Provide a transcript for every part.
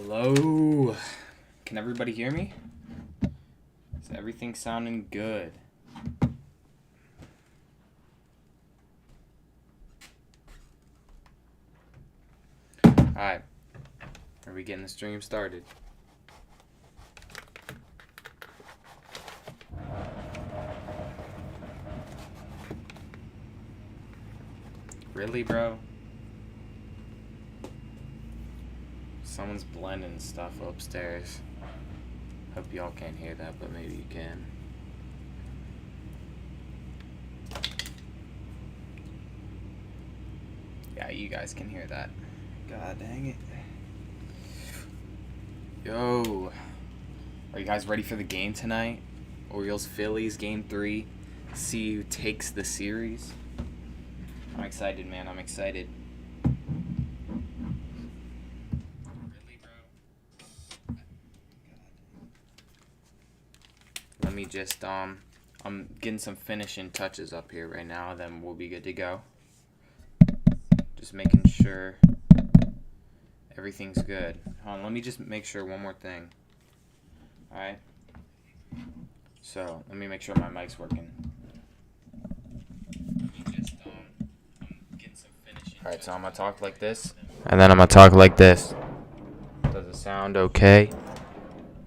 Hello. Can everybody hear me? Is everything sounding good? Alright. Are we getting the stream started? Really, bro? Someone's blending stuff upstairs. Hope y'all can't hear that, but maybe you can. Yeah, you guys can hear that. God dang it. Yo. Are you guys ready for the game tonight? Orioles Phillies game 3. See who takes the series. I'm excited, man. I'm excited. Really, bro? Let me just I'm getting some finishing touches up here right now, then we'll be good to go. Just making sure everything's good. Hold on, let me just make sure one more thing. Alright. So, let me make sure my mic's working. Alright, so I'm going to talk like this. And then I'm going to talk like this. Does it sound okay?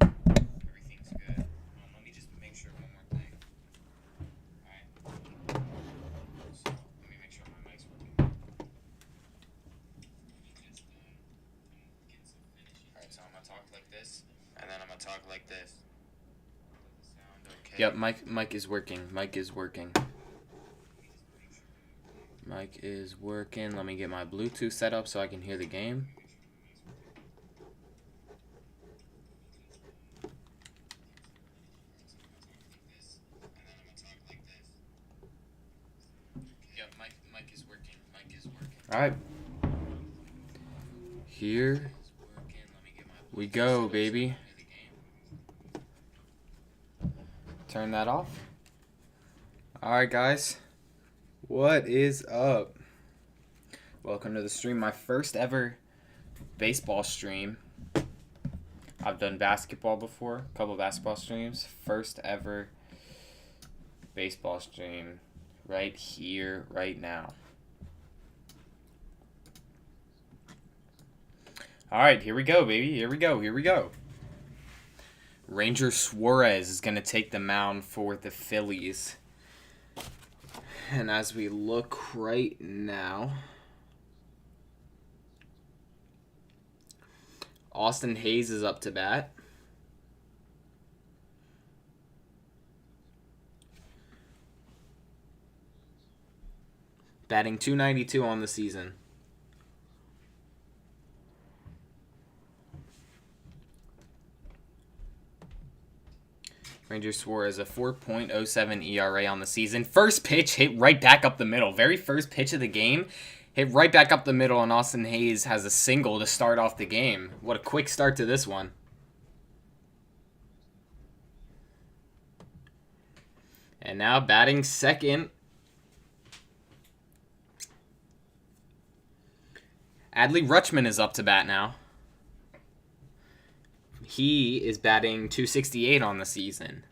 Everything's good. Let me just make sure one more thing. Alright. So, let me make sure my mic's working. Alright, so I'm going to talk like this. And then I'm going to talk like this. Does it sound okay? Yep, mic is working. Mic is working. Mic is working. Let me get my Bluetooth set up so I can hear the game. Yep, mic is working. Mic is working. All right. Here we go, baby. Turn that off. All right, guys. What is up? Welcome to the stream. My first ever baseball stream. I've done basketball before, a couple of basketball streams. First ever baseball stream right here, right now. All right, here we go, baby. Here we go. Here we go. Ranger Suarez is going to take the mound for the Phillies. And as we look right now, Austin Hayes is up to bat. Batting .292 on the season. Ranger Suarez a 4.07 ERA on the season. First pitch hit right back up the middle. Very first pitch of the game. Hit right back up the middle, and Austin Hayes has a single to start off the game. What a quick start to this one. And now batting second. Adley Rutschman is up to bat now. He is batting .268 on the season.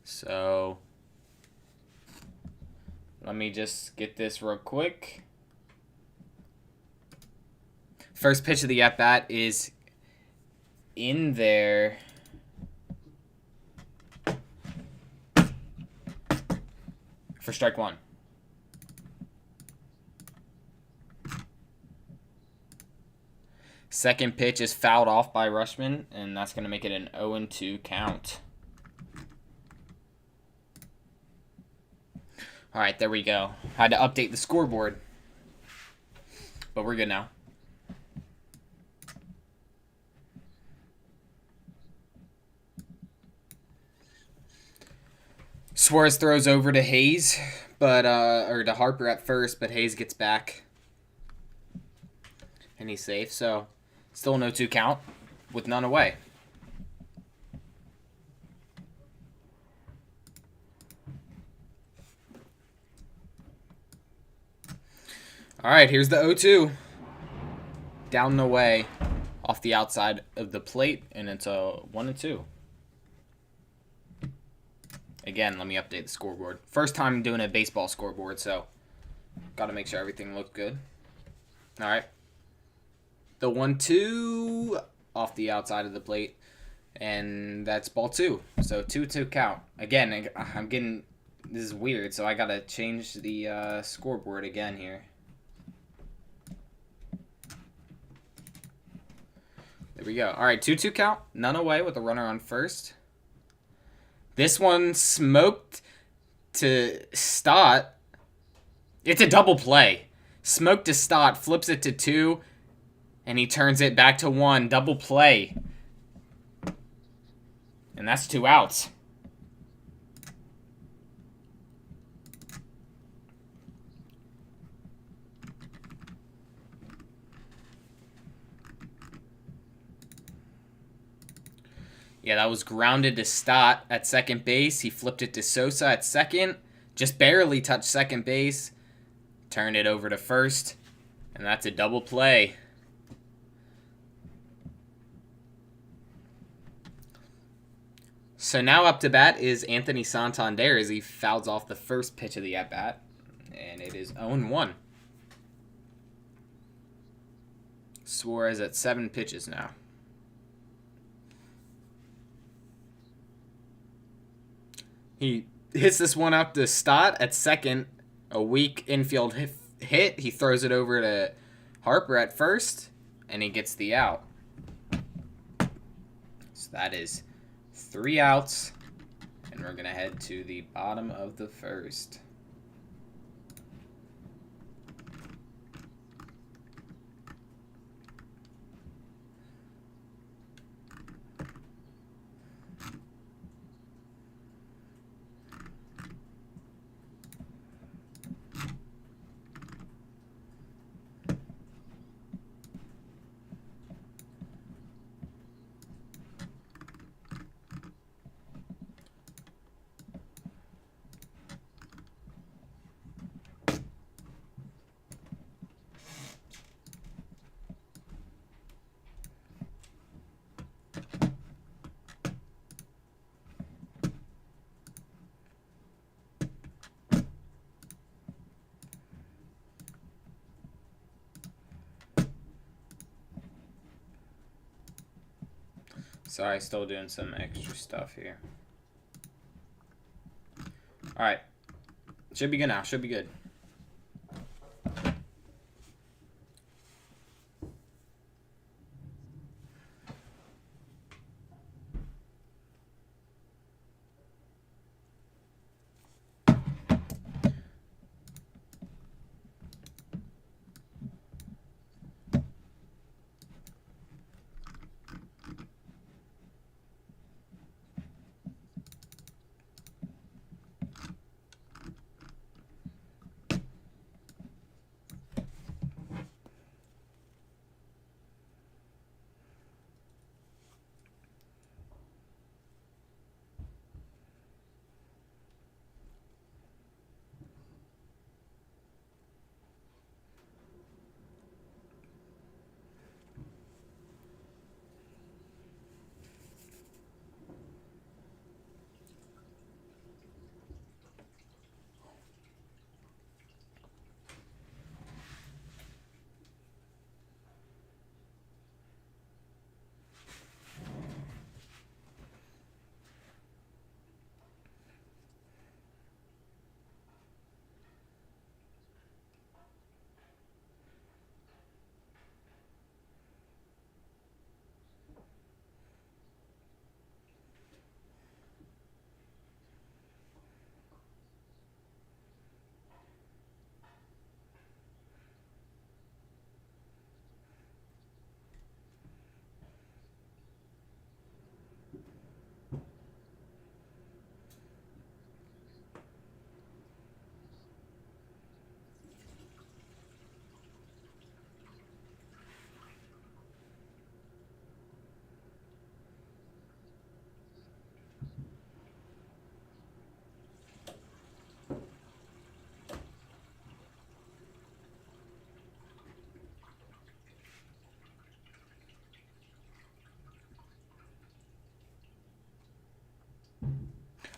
So, let me just get this real quick. First pitch of the at-bat is in there. For strike one. Second pitch is fouled off by Rutschman, and that's going to make it an 0-2 count. All right, there we go. Had to update the scoreboard, but we're good now. Suarez throws over to Hayes, or to Harper at first, but Hayes gets back, and he's safe. So, still no 2 count with none away. All right, here's the 0-2. down the way off the outside of the plate, and it's a 1-2. Again, let me update the scoreboard. First time doing a baseball scoreboard, so got to make sure everything looks good. All right. The 1-2 off the outside of the plate, and that's ball 2. So 2-2 count. Again, I'm getting, this is weird, so I got to change the scoreboard again here. There we go. All right, 2-2 count. None away with a runner on first. This one smoked to Stott. It's a double play. Smoked to Stott, flips it to 2, and he turns it back to 1. Double play. And that's 2 outs. Yeah, that was grounded to Stott at second base. He flipped it to Sosa at second. Just barely touched second base. Turned it over to first. And that's a double play. So now up to bat is Anthony Santander as he fouls off the first pitch of the at-bat. And it is 0-1. Suarez at 7 pitches now. He hits this one out to Stott at second. A weak infield hit. He throws it over to Harper at first, and he gets the out. So that is 3 outs, and we're going to head to the bottom of the first. Sorry, still doing some extra stuff here. Alright. Should be good now. Should be good.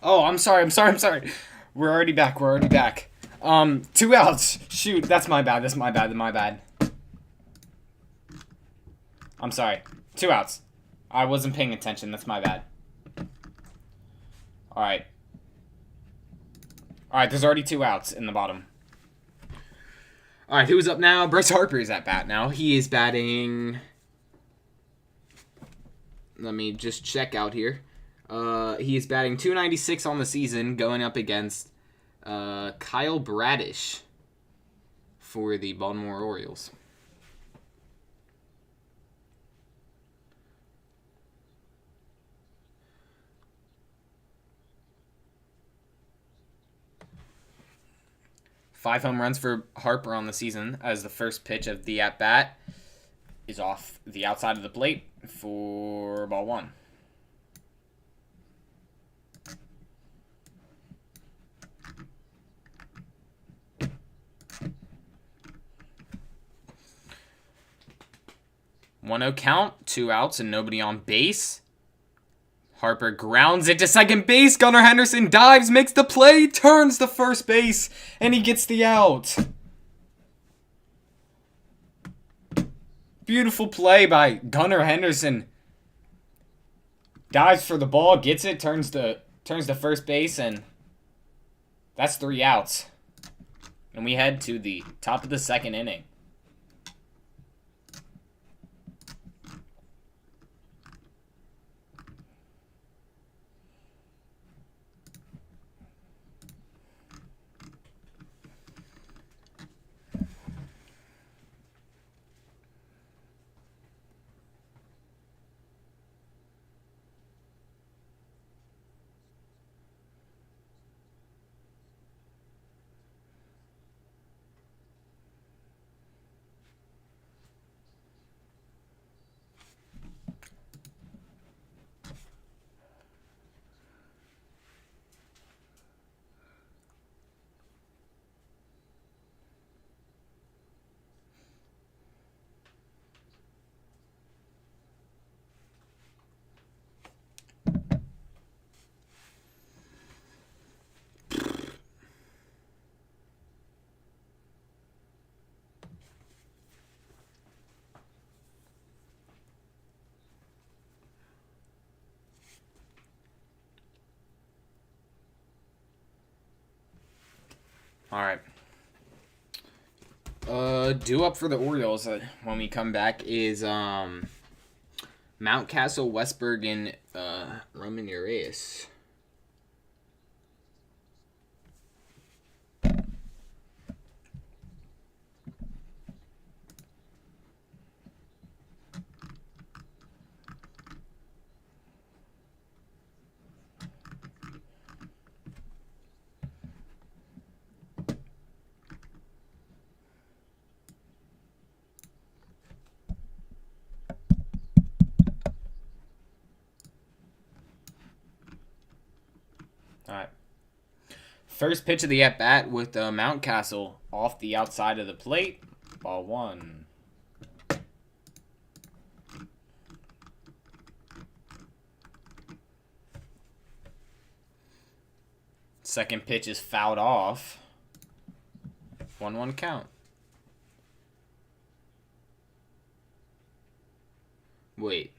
Oh, I'm sorry. We're already back. 2 outs. Shoot, that's my bad. My bad. I'm sorry. 2 outs. I wasn't paying attention. That's my bad. Alright. Alright, there's already 2 outs in the bottom. Alright, who's up now? Bryce Harper is at bat now. He is batting... Let me just check out here. He is batting .296 on the season, going up against Kyle Bradish for the Baltimore Orioles. Five home runs for Harper on the season, as the first pitch of the at-bat is off the outside of the plate for ball 1. One-0 count, 2 outs, and nobody on base. Harper grounds it to second base. Gunnar Henderson dives, makes the play, turns to first base, and he gets the out. Beautiful play by Gunnar Henderson. Dives for the ball, gets it, turns to first base, and that's 3 outs. And we head to the top of the second inning. All right. Due up for the Orioles when we come back is Mountcastle, Westburg, and Roman Urias. All right. First pitch of the at-bat with Mountcastle off the outside of the plate. Ball 1. Second pitch is fouled off. 1-1 count. Wait.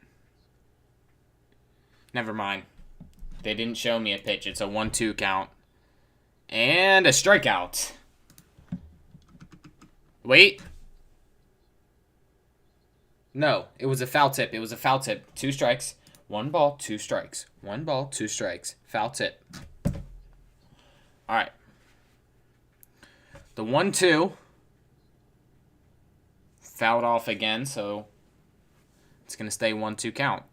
Never mind. They didn't show me a pitch. It's a 1-2 count. And a strikeout. Wait. No, it was a foul tip. 2 strikes. 1 ball, 2 strikes. 1 ball, 2 strikes. Foul tip. All right. The 1-2 fouled off again, so it's going to stay 1-2 count.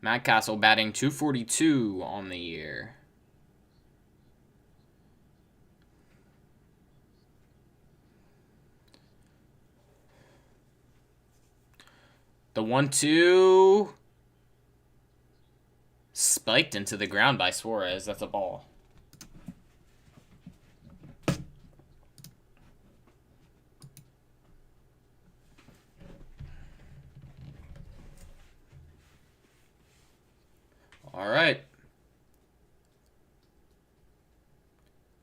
Mountcastle batting .242 on the year. The 1-2 spiked into the ground by Suarez. That's a ball. All right.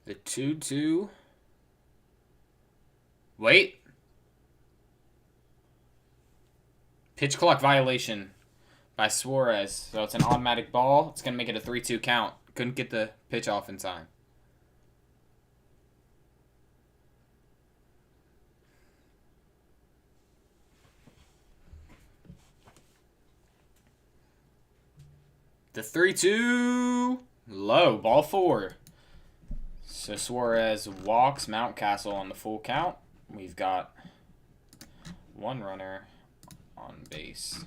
The 2-2. Wait. Pitch clock violation by Suarez. So it's an automatic ball. It's going to make it a 3-2 count. Couldn't get the pitch off in time. The 3-2. Low. Ball 4. So Suarez walks Mountcastle on the full count. We've got one runner on base.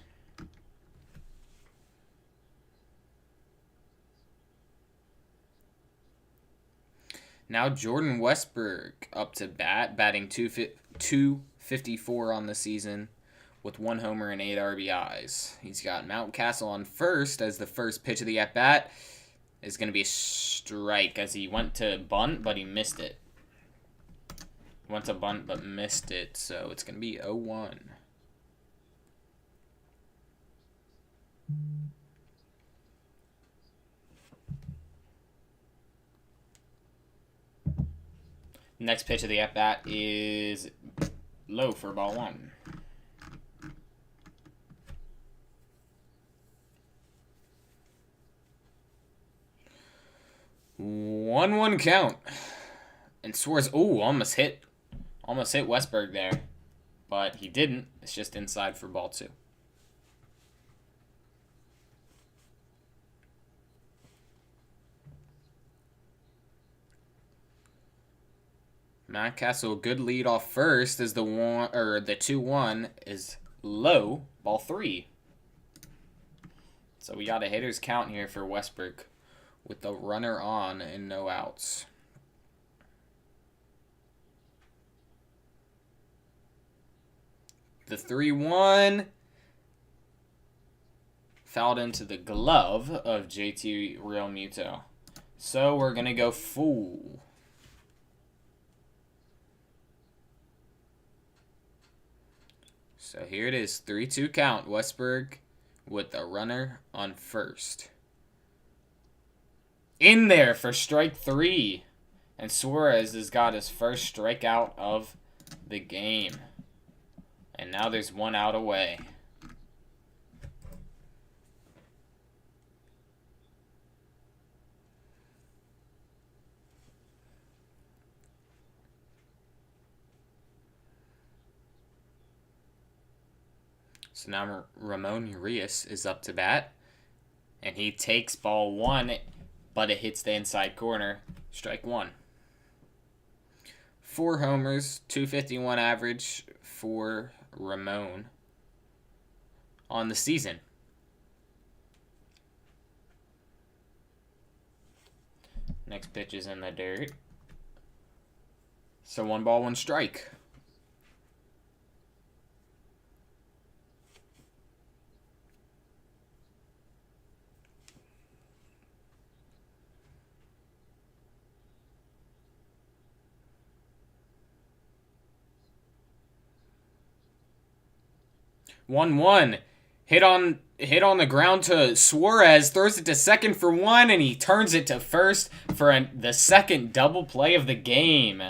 Now Jordan Westberg up to bat, batting 254 on the season with 1 homer and 8 RBIs. He's got Mountcastle on first as the first pitch of the at-bat is going to be a strike as he went to bunt, but he missed it. Went to bunt, but missed it, so it's going to be 0-1. Next pitch of the at-bat is low for ball 1. One count. And Suarez, almost hit Westberg there. But he didn't. It's just inside for ball 2. Mountcastle, good lead off first as the 2-1 is low, ball 3. So we got a hitter's count here for Westberg with the runner on and no outs. The 3-1 fouled into the glove of JT Realmuto. So we're going to go full. So here it is, 3-2 count. Westberg with the runner on first. In there for strike 3. And Suarez has got his first strikeout of the game. And now there's 1 out away. So now Ramon Urias is up to bat. And he takes ball 1, but it hits the inside corner. Strike 1. 4 homers, 251 average for Ramon on the season. Next pitch is in the dirt. So 1 ball, 1 strike. One hit on the ground to Suarez, throws it to second for 1, and he turns it to first for the second double play of the game.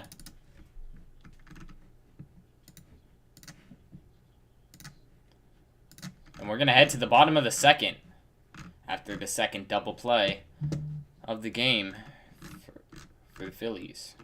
And we're gonna head to the bottom of the second after the second double play of the game for the Phillies.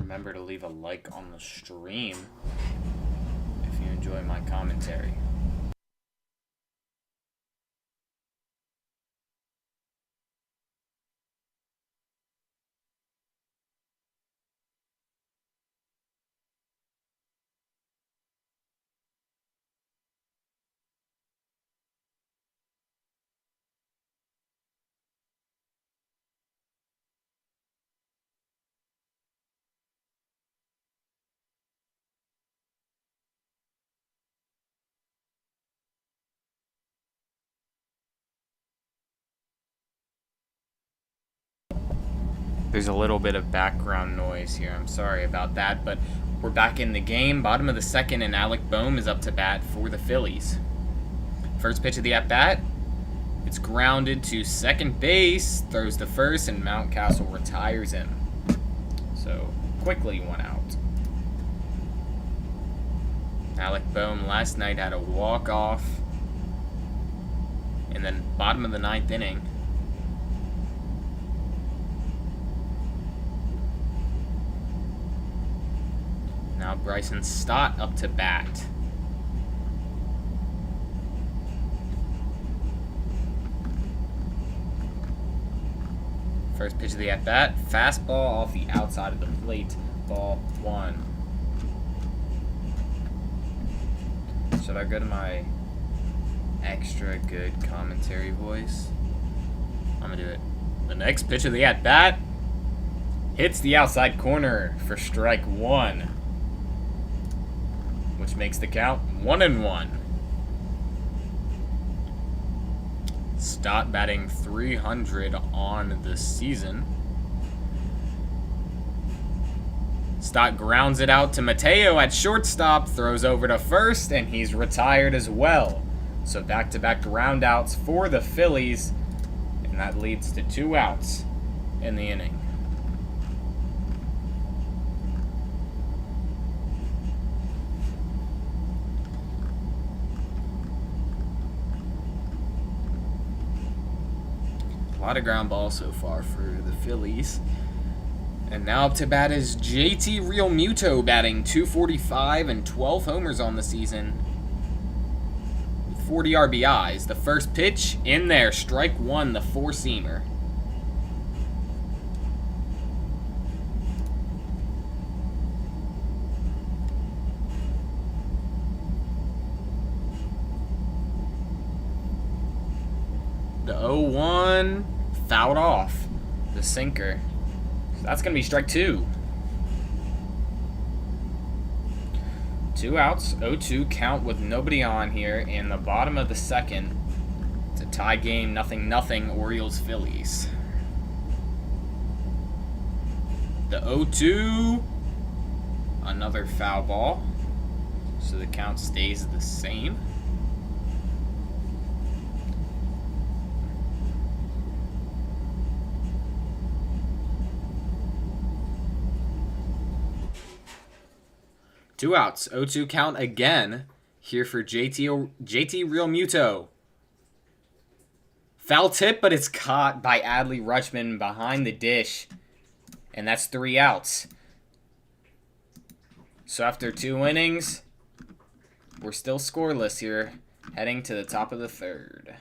remember to leave a like on the stream if you enjoy my commentary. There's a little bit of background noise here. I'm sorry about that, but we're back in the game. Bottom of the second, and Alec Boehm is up to bat for the Phillies. First pitch of the at-bat. It's grounded to second base. Throws to first, and Mountcastle retires him. So, quickly 1 out. Alec Boehm last night had a walk-off. And then bottom of the 9th inning. Now Bryson Stott up to bat. First pitch of the at-bat. Fastball off the outside of the plate. Ball 1. Should I go to my extra good commentary voice? I'm gonna do it. The next pitch of the at-bat hits the outside corner for strike 1, which makes the count 1-1. Stott batting .300 on the season. Stott grounds it out to Mateo at shortstop, throws over to first, and he's retired as well. So back-to-back groundouts for the Phillies, and that leads to 2 outs in the inning. A lot of ground balls so far for the Phillies. And now up to bat is JT Realmuto, batting .245 and 12 homers on the season. 40 RBIs. The first pitch in there, strike 1, the 4-seamer. The 0-1 fouled off the sinker. So that's going to be strike 2. 2 outs, 0-2 count with nobody on here in the bottom of the second. It's a tie game, 0-0, Orioles Phillies. The 0-2, another foul ball. So the count stays the same. Two outs, 0-2 count again here for JT Realmuto. Foul tip, but it's caught by Adley Rutschman behind the dish. And that's 3 outs. So after 2 innings, we're still scoreless here, heading to the top of the 3rd.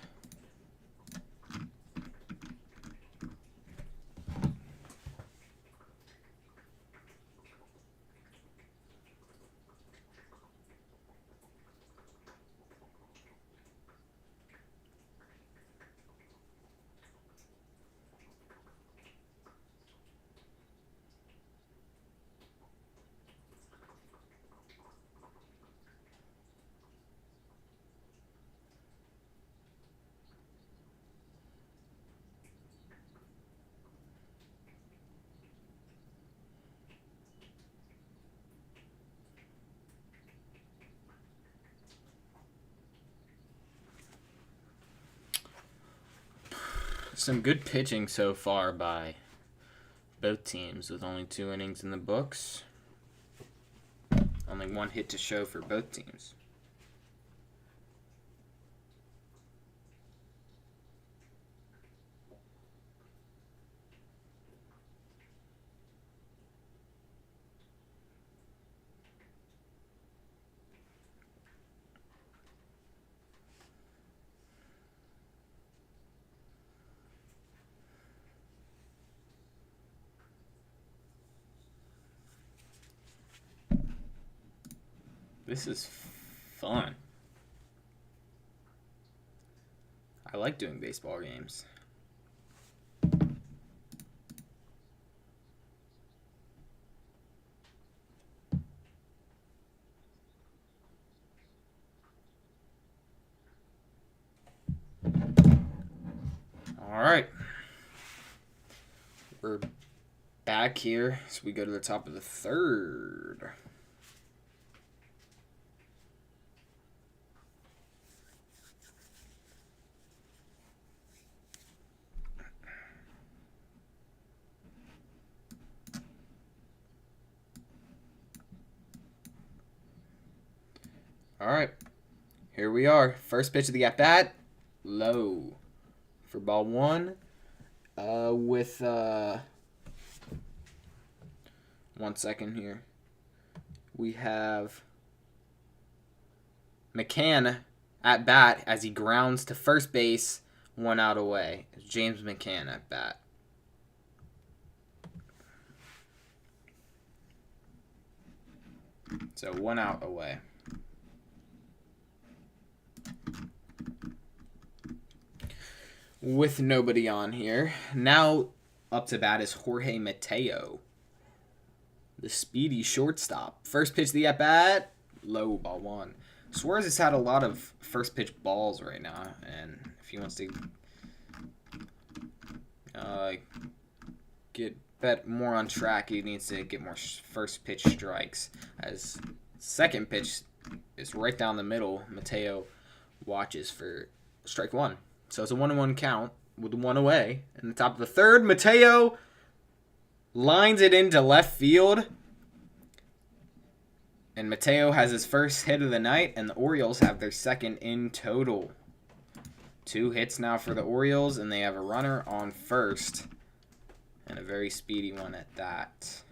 Some good pitching so far by both teams with only 2 innings in the books. Only 1 hit to show for both teams. This is fun. I like doing baseball games. All right. We're back here, so we go to the top of the third. All right, here we are. First pitch of the at-bat, low for ball one. With 1 second here. We have McCann at bat as he grounds to first base, 1 out away. James McCann at bat. So 1 out away. With nobody on here. Now up to bat is Jorge Mateo, the speedy shortstop. First pitch of the at-bat, low, ball one. Suarez has had a lot of first pitch balls right now, and if he wants to get more on track, he needs to get more first pitch strikes. As second pitch is right down the middle, Mateo watches for strike one. So it's a 1-1 count with 1 away. In the top of the third, Mateo lines it into left field. And Mateo has his first hit of the night, and the Orioles have their second in total. 2 hits now for the Orioles, and they have a runner on first. And a very speedy one at that.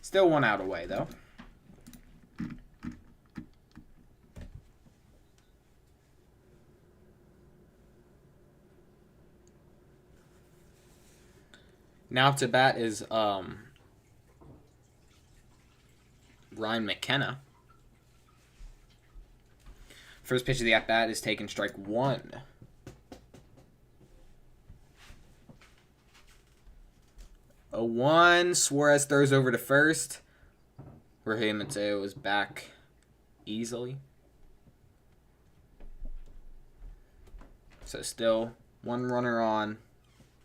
Still 1 out away, though. Now up to bat is Ryan McKenna. First pitch of the at-bat is taken strike 1. 0-1. Suarez throws over to first. Jorge Mateo is back easily. So still 1 runner on.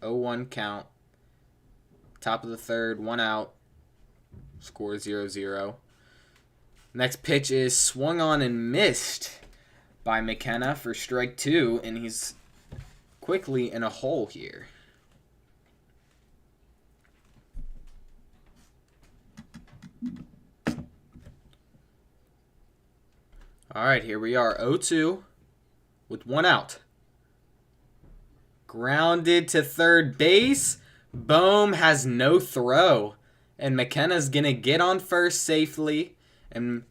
0-1 count. Top of the third, 1 out. Score 0-0. Next pitch is swung on and missed by McKenna for strike 2, and he's quickly in a hole here. All right, here we are, 0-2 with 1 out. Grounded to third base. Bohm has no throw, and McKenna's going to get on first safely and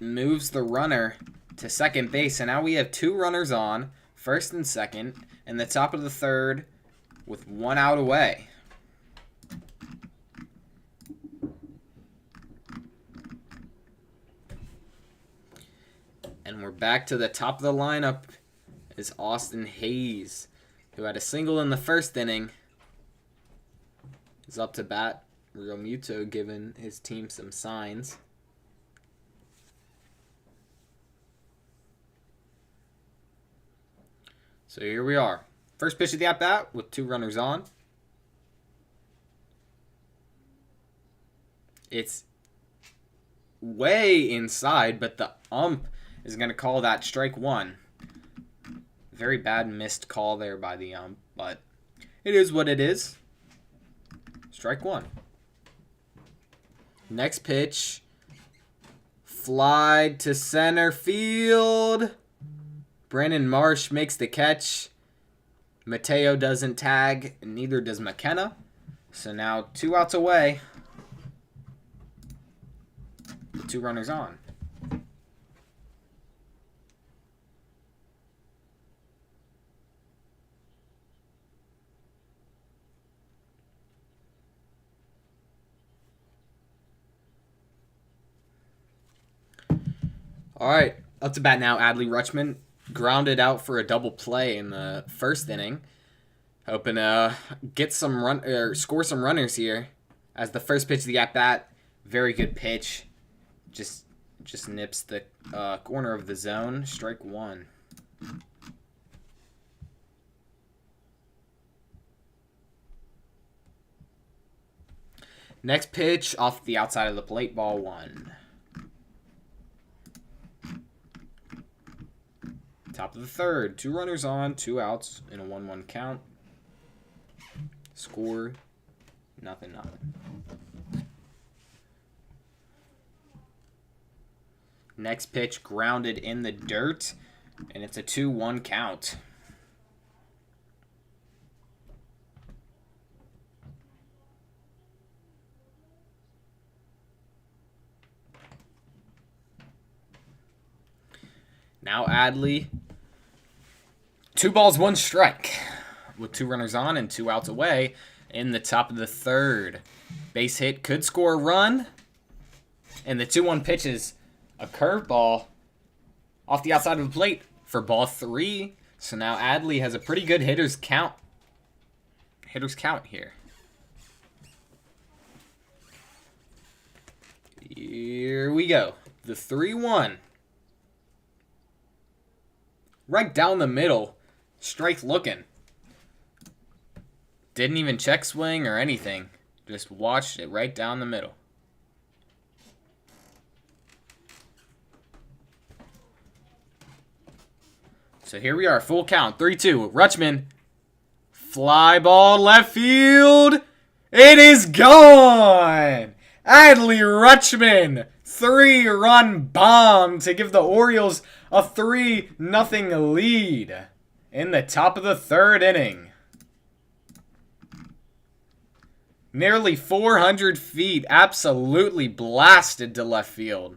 moves the runner to second base. And now we have 2 runners on, first and second, and the top of the third with 1 out away. And we're back to the top of the lineup is Austin Hayes, who had a single in the first inning. Is up to bat. Real Muto giving his team some signs. So here we are. First pitch of the at-bat with 2 runners on. It's way inside, but the ump is going to call that strike 1. Very bad missed call there by the ump, but it is what it is. Strike 1. Next pitch. Fly to center field. Brandon Marsh makes the catch. Mateo doesn't tag, and neither does McKenna. So now 2 outs away. With 2 runners on. All right, up to bat now. Adley Rutschman grounded out for a double play in the first inning, hoping to get some run or score some runners here. As the first pitch of the at bat, very good pitch, just nips the corner of the zone. Strike one. Next pitch off the outside of the plate, ball one. Top of the third, 2 runners on, 2 outs in a 1-1 count. Score, nothing. Next pitch grounded in the dirt, and it's a 2-1 count. Now Adley, 2 balls, 1 strike, with 2 runners on and 2 outs away in the top of the third. Base hit could score a run, and the 2-1 pitch is a curveball off the outside of the plate for ball 3. So now Adley has a pretty good hitter's count here. Here we go. The 3-1. Right down the middle. Strike looking. Didn't even check swing or anything. Just watched it right down the middle. So here we are, full count. 3-2. Rutschman. Fly ball left field. It is gone. Adley Rutschman. 3-run bomb to give the Orioles a 3-0 lead in the top of the third inning. Nearly 400 feet, absolutely blasted to left field.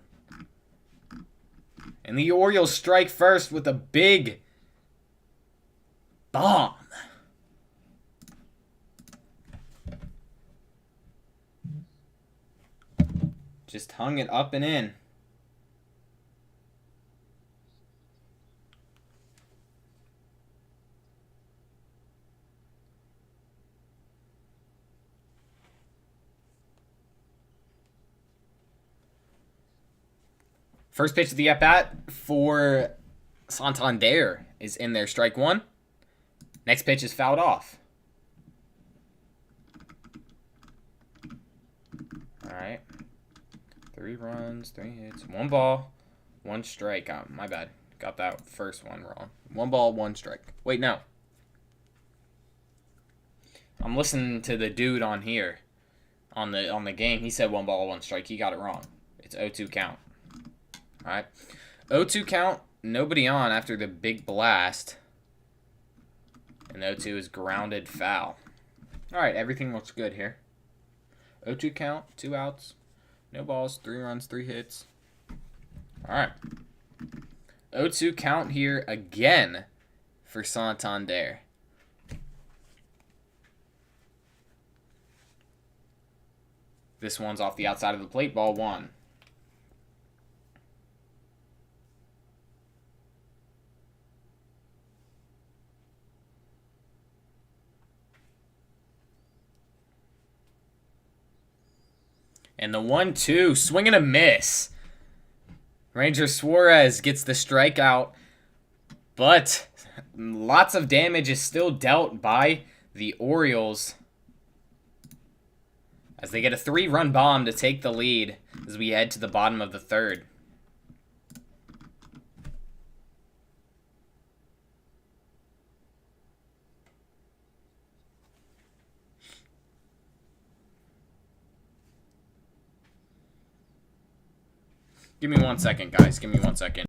And the Orioles strike first with a big bomb. Just hung it up and in. First pitch of the at-bat for Santander is in there, strike one. Next pitch is fouled off. All right. 3 runs, 3 hits, 1 ball, 1 strike. Oh, my bad. Got that first one wrong. 1 ball, 1 strike. Wait, no. I'm listening to the dude on here on the game. He said 1 ball, 1 strike. He got it wrong. It's 0-2 count. All right. 0-2 count. Nobody on after the big blast. And 0-2 is grounded foul. All right. Everything looks good here. 0-2 count. 2 outs. No balls. 3 runs. 3 hits. All right. 0-2 count here again for Santander. This one's off the outside of the plate. Ball 1. And the 1-2, swing and a miss. Ranger Suarez gets the strikeout, but lots of damage is still dealt by the Orioles as they get a 3-run bomb to take the lead as we head to the bottom of the third. Give me 1 second, guys. Give me 1 second.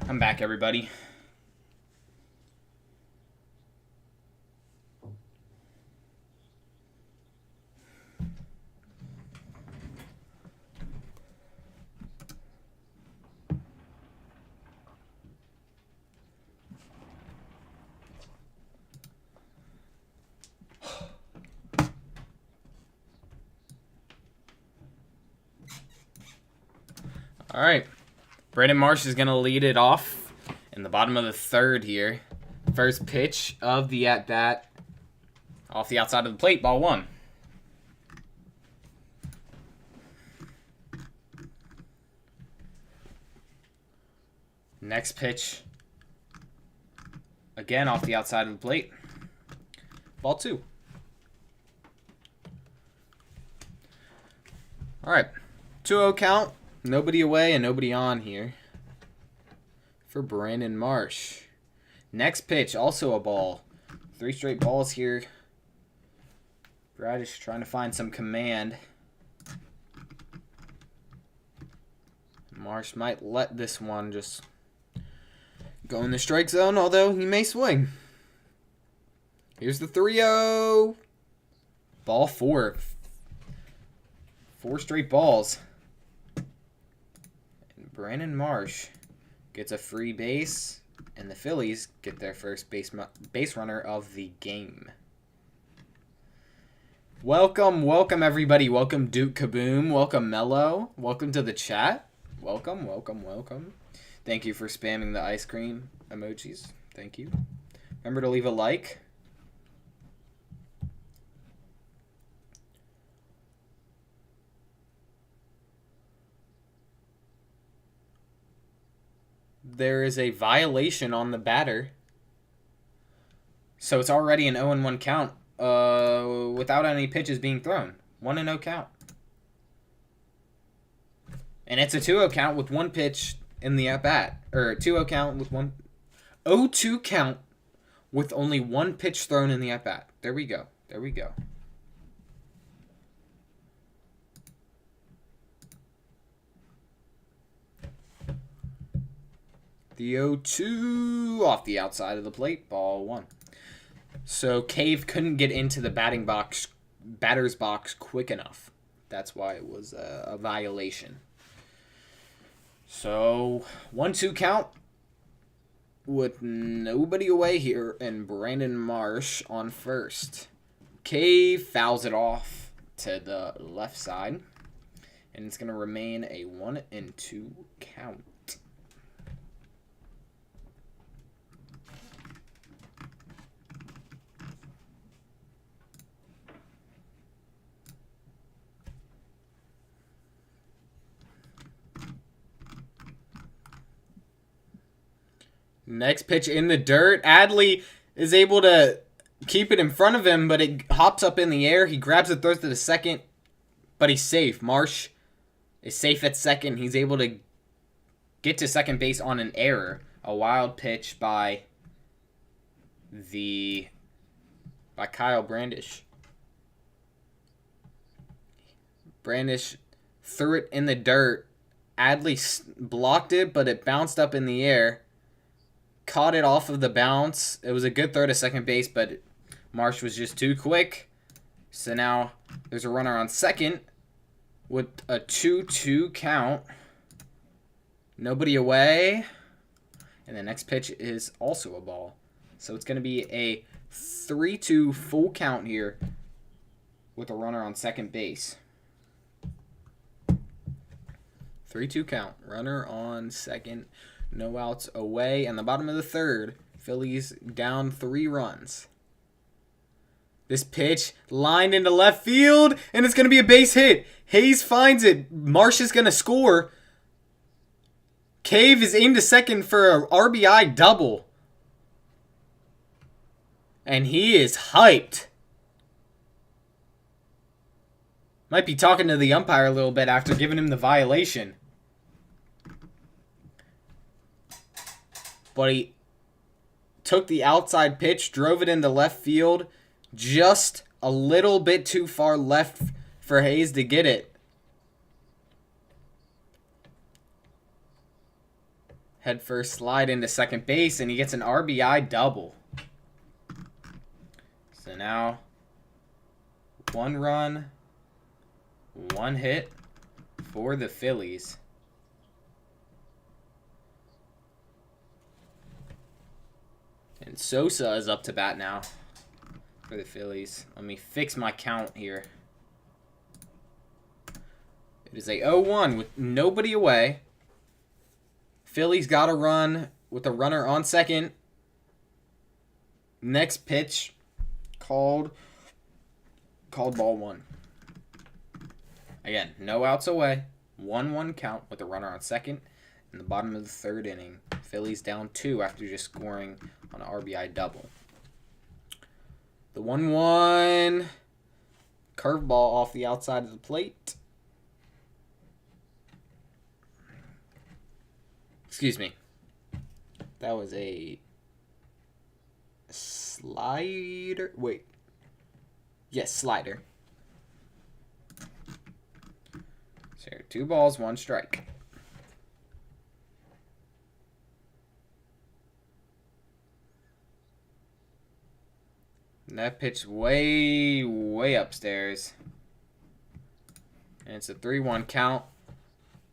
I'm back, everybody. All right. Brandon Marsh is going to lead it off in the bottom of the third here. First pitch of the at-bat. Off the outside of the plate, ball 1. Next pitch. Again off the outside of the plate. Ball 2. All right. 2-0 count. Nobody away and nobody on here for Brandon Marsh. Next pitch, also a ball. 3 straight balls here. Bradish trying to find some command. Marsh might let this one just go in the strike zone, although he may swing. Here's the 3-0. Ball 4. 4 straight balls. And Brandon Marsh gets a free base, and the Phillies get their first base runner of the game. Welcome everybody. Welcome Duke Kaboom. Welcome Mello. Welcome to the chat. Welcome. Thank you for spamming the ice cream emojis. Thank you. Remember to leave a like. There is a violation on the batter. So it's already an 0-1 count without any pitches being thrown. 1-0 count. And it's a 2-0 count with 1 pitch in the at-bat. Or 2-0 count with 1... 0-2 count with only 1 pitch thrown in the at-bat. There we go. The 0-2 off the outside of the plate, ball 1. So Cave couldn't get into the batter's box quick enough. That's why it was a violation. So 1-2 count with nobody away here and Brandon Marsh on first. Cave fouls it off to the left side, and it's going to remain a 1-2 count. Next pitch in the dirt. Adley is able to keep it in front of him, but it hops up in the air. He grabs it, throws it to second, but he's safe. Marsh is safe at second. He's able to get to second base on an error. A wild pitch by Kyle Brandish. Brandish threw it in the dirt. Adley blocked it, but it bounced up in the air. Caught it off of the bounce. It was a good throw to second base, but Marsh was just too quick. So now there's a runner on second with a 2-2 count. Nobody away. And the next pitch is also a ball. So it's going to be a 3-2 full count here with a runner on second base. 3-2 count. Runner on second. No outs away. And the bottom of the third, Phillies down 3 runs. This pitch lined into left field, and it's going to be a base hit. Hayes finds it. Marsh is going to score. Cave is into second for a RBI double. And he is hyped. Might be talking to the umpire a little bit after giving him the violation. But he took the outside pitch, drove it into left field, just a little bit too far left for Hayes to get it. Head first slide into second base, and he gets an RBI double. So now, 1 run, 1 hit for the Phillies. And Sosa is up to bat now for the Phillies. Let me fix my count here. It is a 0-1 with nobody away. Phillies got a run with a runner on second. Next pitch called ball 1. Again, no outs away. 1-1 count with a runner on second in the bottom of the 3rd inning. Phillies down 2 after just scoring on an RBI double. The 1-1 curveball off the outside of the plate. Excuse me. That was a slider. Wait. Yes, slider. So 2 balls, 1 strike. And that pitch way, way upstairs. And it's a 3-1 count.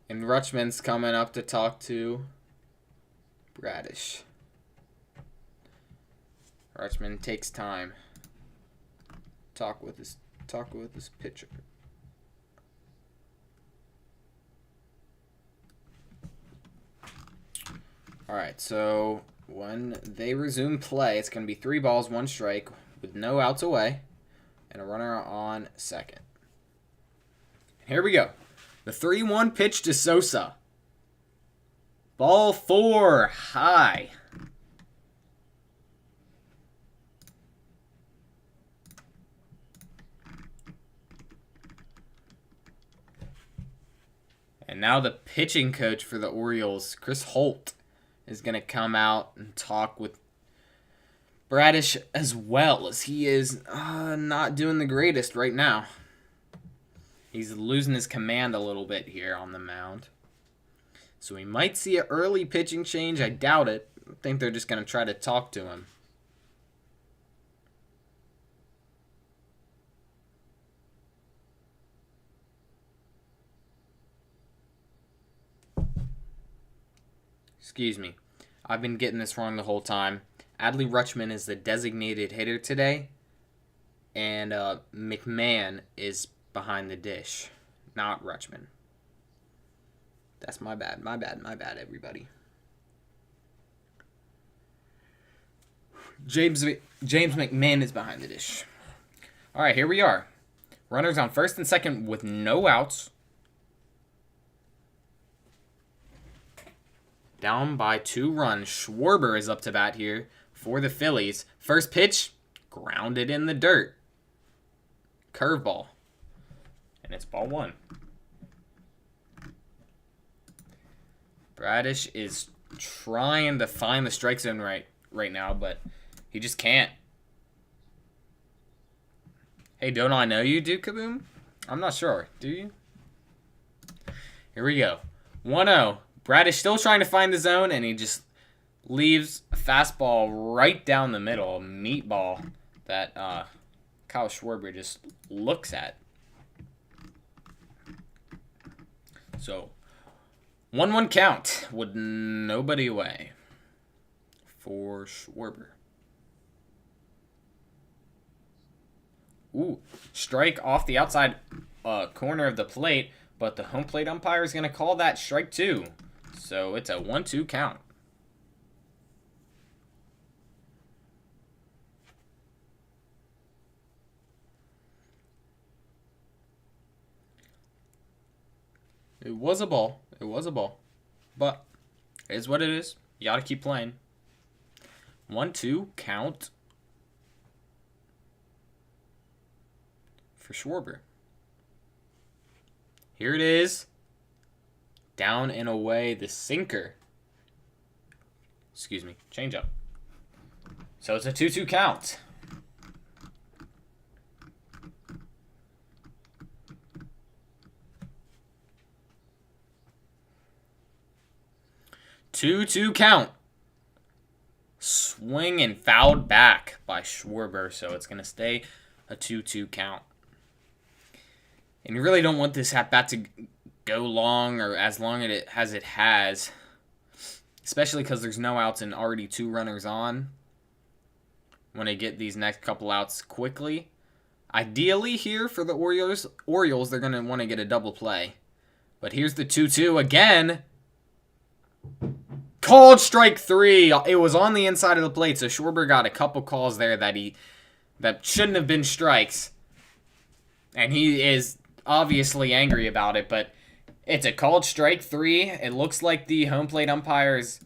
And Rutschman's coming up to talk to Bradish. Rutschman takes time. Talk with his pitcher. Alright, so when they resume play, it's going to be 3 balls, 1 strike with no outs away and a runner on second. Here we go. The 3-1 pitch to Sosa. Ball 4, high. And now the pitching coach for the Orioles, Chris Holt, is going to come out and talk with Bradish as well, as he is not doing the greatest right now. He's losing his command a little bit here on the mound. So we might see an early pitching change. I doubt it. I think they're just going to try to talk to him. Excuse me. I've been getting this wrong the whole time. Adley Rutschman is the designated hitter today. And McMahon is behind the dish, not Rutschman. That's my bad, everybody. James McMahon is behind the dish. All right, here we are. Runners on first and second with no outs. Down by 2 runs. Schwarber is up to bat here for the Phillies. First pitch, grounded in the dirt. Curveball. And it's ball 1. Bradish is trying to find the strike zone right now, but he just can't. Hey, don't I know you, Duke Kaboom? I'm not sure. Do you? Here we go. 1-0. Bradish still trying to find the zone, and he just leaves a fastball right down the middle, a meatball that Kyle Schwarber just looks at. So, 1-1 count with nobody away for Schwarber. Ooh, strike off the outside corner of the plate, but the home plate umpire is going to call that strike 2. So it's a 1-2 count. It was a ball. But it is what it is. You got to keep playing. 1-2 count for Schwarber. Here it is. Down and away, the sinker. Excuse me, change up. So it's a 2-2 count. 2-2 count. Swing and fouled back by Schwarber, so it's going to stay a 2-2 count. And you really don't want this at-bat to go long or as long as it has, especially because there's no outs and already 2 runners on. Want to get these next couple outs quickly. Ideally here for the Orioles, they're going to want to get a double play. But here's the 2-2 again. Called strike 3. It was on the inside of the plate, so Schwarber got a couple calls there that shouldn't have been strikes. And he is obviously angry about it, but it's a called strike 3. It looks like the home plate umpire's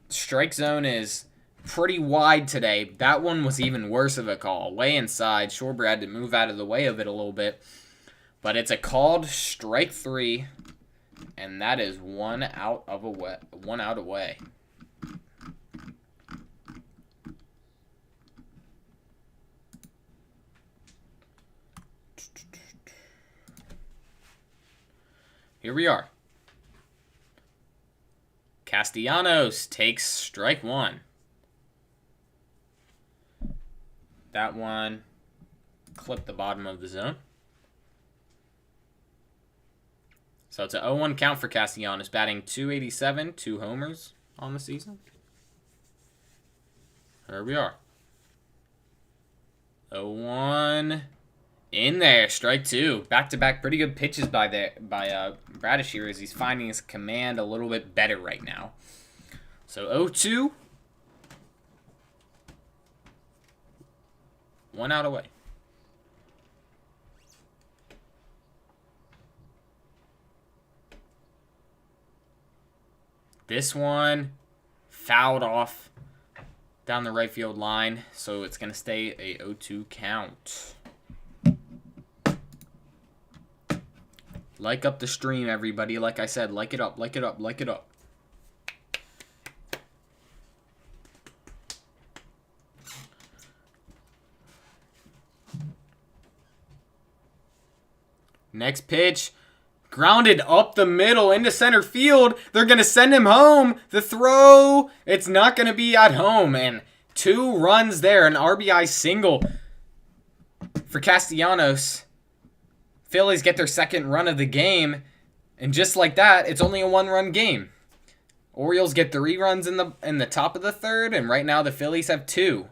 strike zone is pretty wide today. That one was even worse of a call. Way inside. Schwarber had to move out of the way of it a little bit. But it's a called strike 3. And that is 1 out away. Here we are. Castellanos takes strike 1. That one clipped the bottom of the zone. So it's a 0-1 count for Castellanos, batting .287, 2 homers on the season. There we are. 0-1 in there, strike 2. Back-to-back pretty good pitches by Bradish here as he's finding his command a little bit better right now. So 0-2. 1 out away. This one fouled off down the right field line, so it's going to stay a 0-2 count. Like up the stream, everybody. Like I said, like it up, like it up, like it up. Next pitch. Grounded up the middle into center field. They're going to send him home. The throw, it's not going to be at home. And 2 runs there, an RBI single for Castellanos. Phillies get their second run of the game. And just like that, it's only a 1-run game. Orioles get 3 runs in the top of the third. And right now the Phillies have 2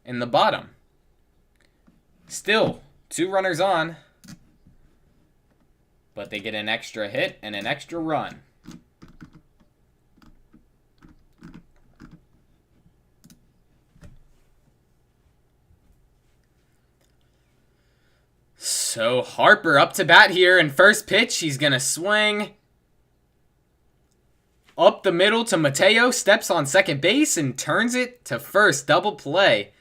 in the bottom. Still, 2 runners on. But they get an extra hit and an extra run. So Harper up to bat here. And first pitch, he's going to swing. Up the middle to Mateo. Steps on second base and turns it to first. Double play.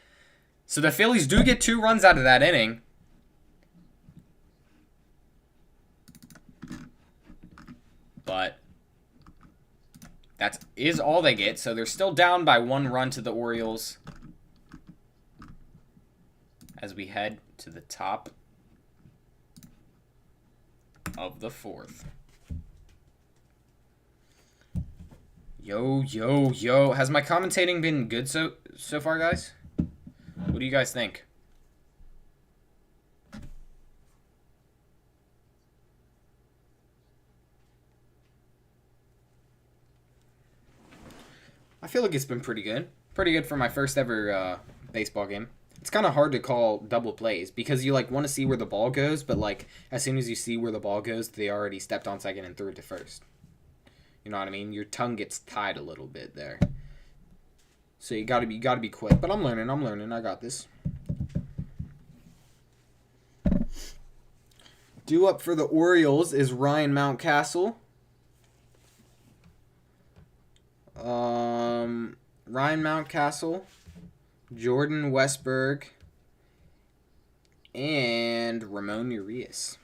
So the Phillies do get 2 runs out of that inning. But that is all they get. So they're still down by 1 run to the Orioles as we head to the top of the 4th. Yo, yo, yo. Has my commentating been good so far, guys? What do you guys think? I feel like it's been pretty good. Pretty good for my first ever baseball game. It's kind of hard to call double plays because you want to see where the ball goes, but as soon as you see where the ball goes, they already stepped on second and threw it to first. You know what I mean? Your tongue gets tied a little bit there. So you gotta be quick. But I'm learning. I got this. Due up for the Orioles is Ryan Mountcastle. Ryan Mountcastle, Jordan Westberg, and Ramon Urias.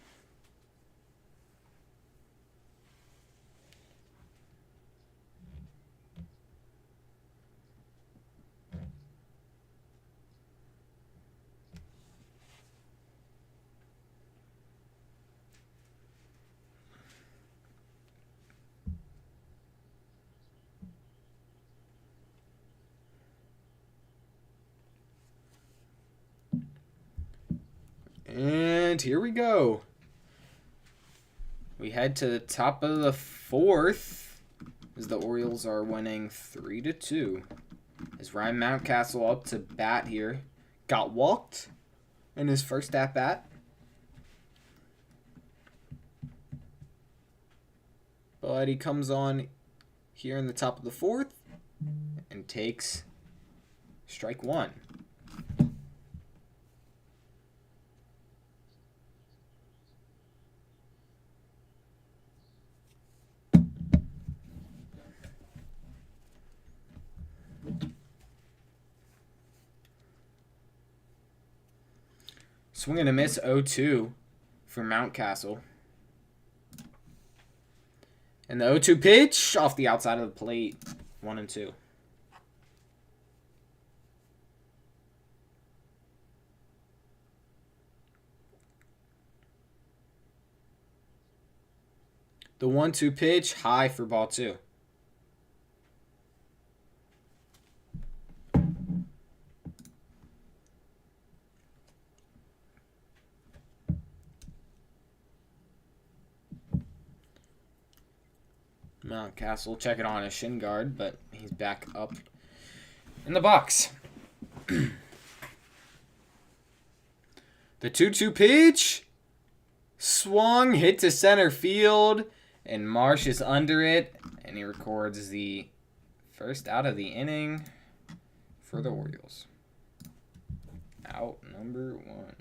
And here we go. We head to the top of the fourth as the Orioles are winning 3-2. As Ryan Mountcastle up to bat here. Got walked in his first at-bat. But he comes on here in the top of the fourth and takes strike one. Swing and a miss 0-2 for Mountcastle. And the 0-2 pitch off the outside of the plate. 1-2. The 1-2 pitch high for ball two. Mountcastle checking on his shin guard, but he's back up in the box. The 2-2 pitch swung, hit to center field, and Marsh is under it, and he records the first out of the inning for the Orioles. Out number one.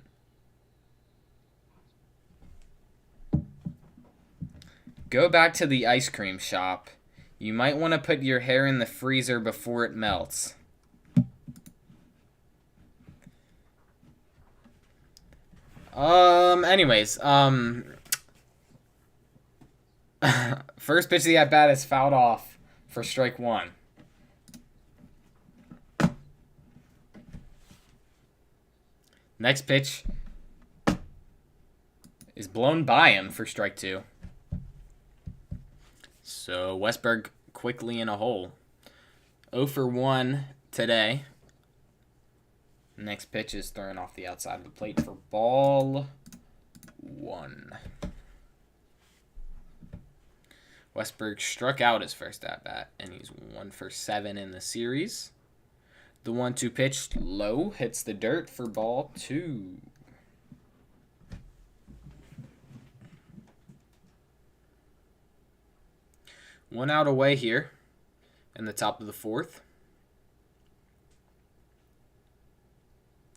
Go back to the ice cream shop. You might want to put your hair in the freezer before it melts. Anyways, first pitch of the at-bat is fouled off for strike one. Next pitch is blown by him for strike two. So Westberg quickly in a hole. 0 for 1 today. Next pitch is thrown off the outside of the plate for ball one. Westberg struck out his first at-bat, and he's 1 for 7 in the series. The 1-2 pitch low hits the dirt for ball two. One out away here in the top of the fourth.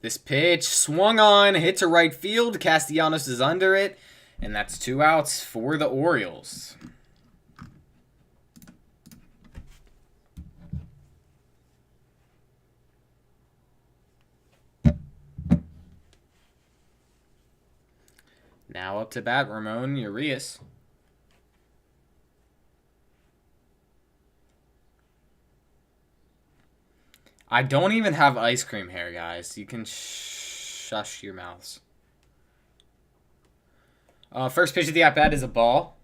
This pitch swung on, hit to right field. Castellanos is under it, and that's 2 outs for the Orioles. Now up to bat, Ramon Urias. I don't even have ice cream hair, guys. You can shush your mouths. First pitch of the at-bat is a ball.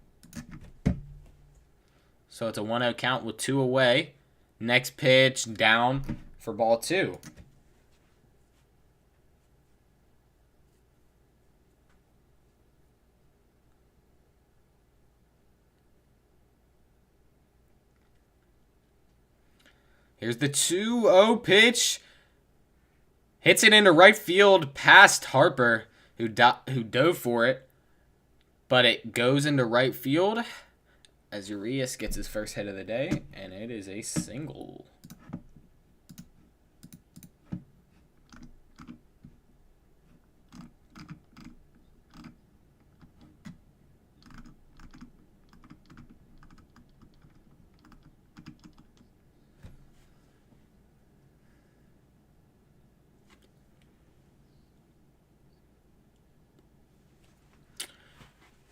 So it's a 1-0 count with 2 away. Next pitch down for ball two. Here's the 2-0 pitch. Hits it into right field past Harper, who dove for it. But it goes into right field as Urias gets his first hit of the day, and it is a single.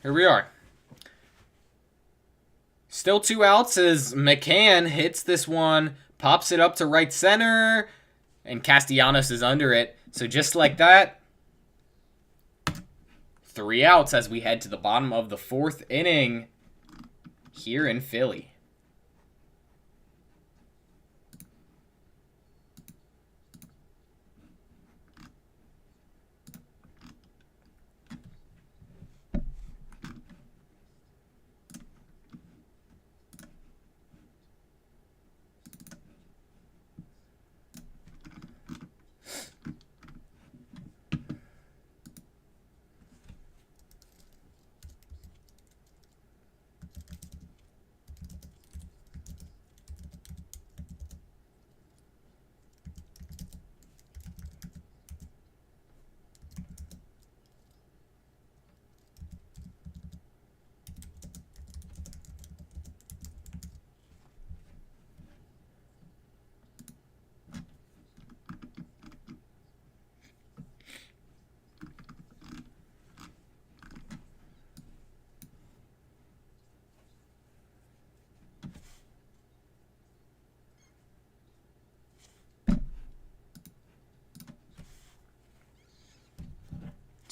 Here we are. Still 2 outs as McCann hits this one, pops it up to right center, and Castellanos is under it. So just like that, 3 outs as we head to the bottom of the 4th inning here in Philly.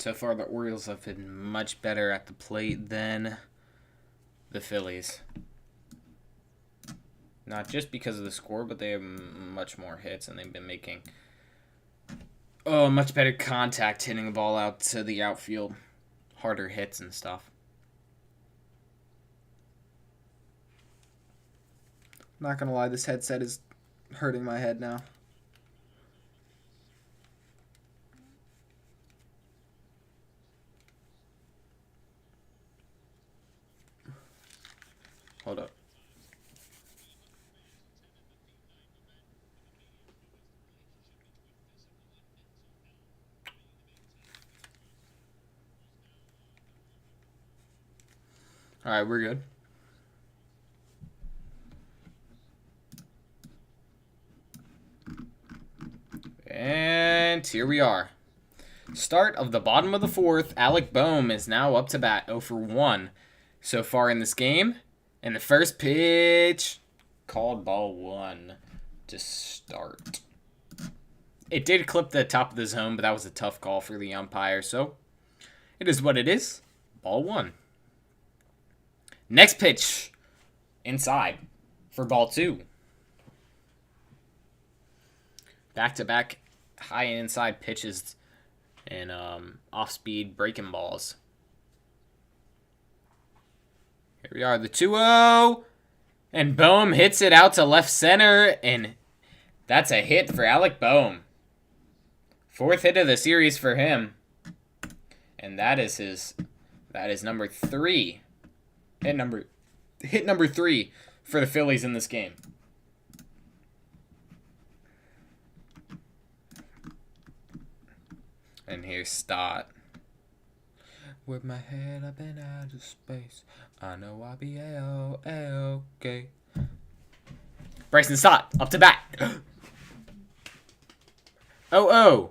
So far, the Orioles have been much better at the plate than the Phillies. Not just because of the score, but they have much more hits, and they've been making much better contact hitting the ball out to the outfield. Harder hits and stuff. Not gonna lie, this headset is hurting my head now. Hold up. All right, we're good. And here we are. Start of the bottom of the fourth. Alec Boehm is now up to bat 0 for 1 so far in this game. And the first pitch, called ball 1 to start. It did clip the top of the zone, but that was a tough call for the umpire. So it is what it is. Ball 1. Next pitch, inside for ball 2. Back-to-back high and inside pitches and off-speed breaking balls. Here we are, the 2-0. And Boehm hits it out to left center, and that's a hit for Alec Boehm. 4th hit of the series for him. And that is number 3. Hit number 3 for the Phillies in this game. And here's Stott. With my head up in outer space, I know I'll be A-okay. Bryson Stott, up to bat. Oh.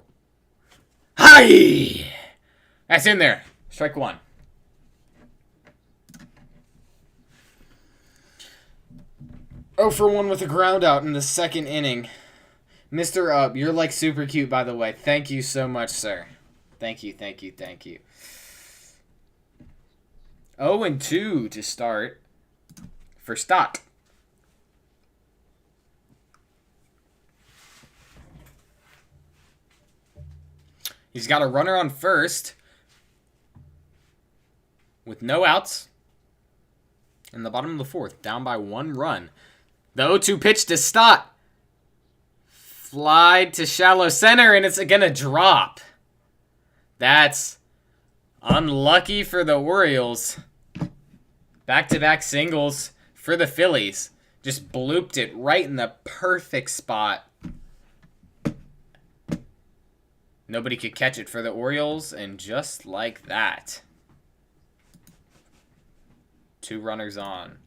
Hi! That's in there. Strike 1. Oh for 1 with a ground out in the second inning. Mr. Up, you're like super cute, by the way. Thank you so much, sir. Thank you. 0-2 to start for Stott. He's got a runner on first with no outs in the bottom of the 4th, down by 1 run. The 0-2 pitch to Stott. Fly to shallow center, and it's going to drop. That's unlucky for the Orioles. Back-to-back singles for the Phillies. Just blooped it right in the perfect spot. Nobody could catch it for the Orioles, and just like that, 2 runners on.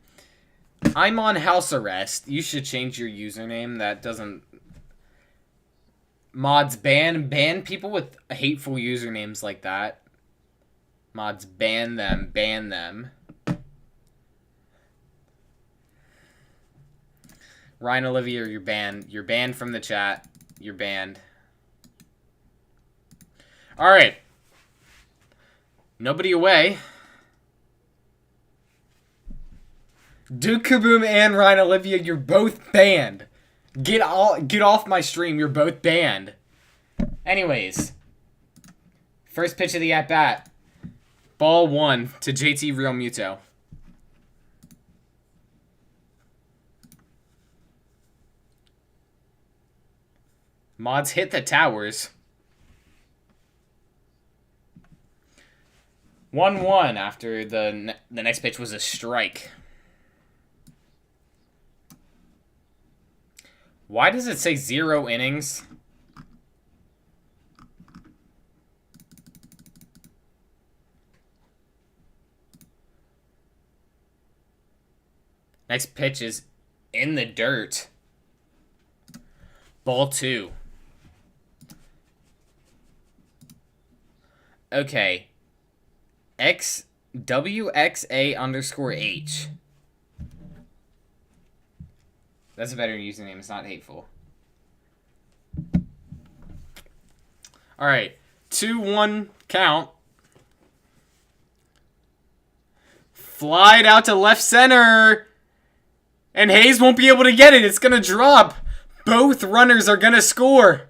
I'm on house arrest. You should change your username. That doesn't... Mods, ban people with hateful usernames like that. Mods, ban them. Ryan Olivia, you're banned. You're banned from the chat. You're banned. Alright. Nobody away. Duke Kaboom and Ryan Olivia, you're both banned. Get off my stream. You're both banned. Anyways. First pitch of the at-bat. Ball 1 to JT Realmuto. Mods hit the towers. 1-1 after the next pitch was a strike. Why does it say 0 innings? Next pitch is in the dirt. Ball 2. Okay. WXA_H. That's a better username. It's not hateful. Alright. 2-1 count Fly it out to left center. And Hayes won't be able to get it. It's going to drop. Both runners are going to score.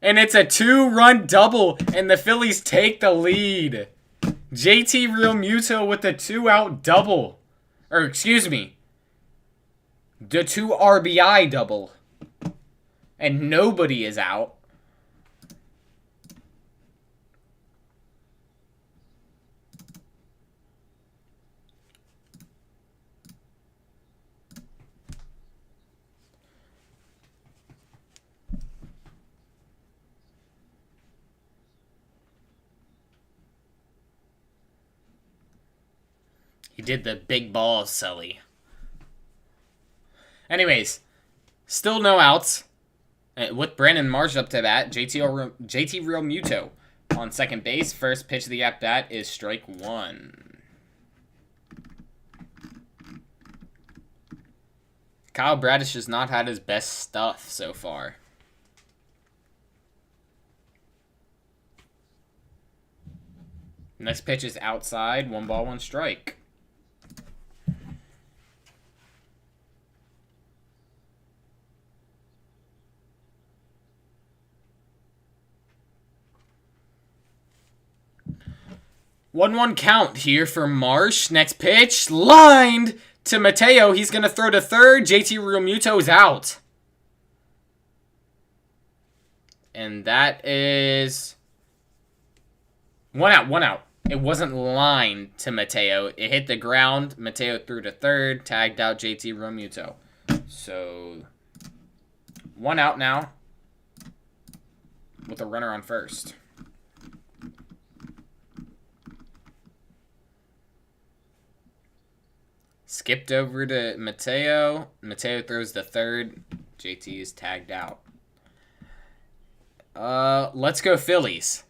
And it's a 2-run double. And the Phillies take the lead. JT Realmuto with the 2-out double. Or, excuse me. The 2 RBI double. And nobody is out. He did the big balls, Sully. Anyways, still no outs. With Brandon Marsh up to bat, JT Realmuto on second base. First pitch of the at-bat is strike 1. Kyle Bradish has not had his best stuff so far. Next pitch is outside. 1 ball, 1 strike. One count here for Marsh. Next pitch, lined to Mateo. He's going to throw to third. JT Realmuto's out. And that is 1 out, 1 out. It wasn't lined to Mateo. It hit the ground. Mateo threw to third. Tagged out JT Realmuto. So 1 out now with a runner on first. Skipped over to Mateo. Mateo throws to third. JT is tagged out. Let's go Phillies.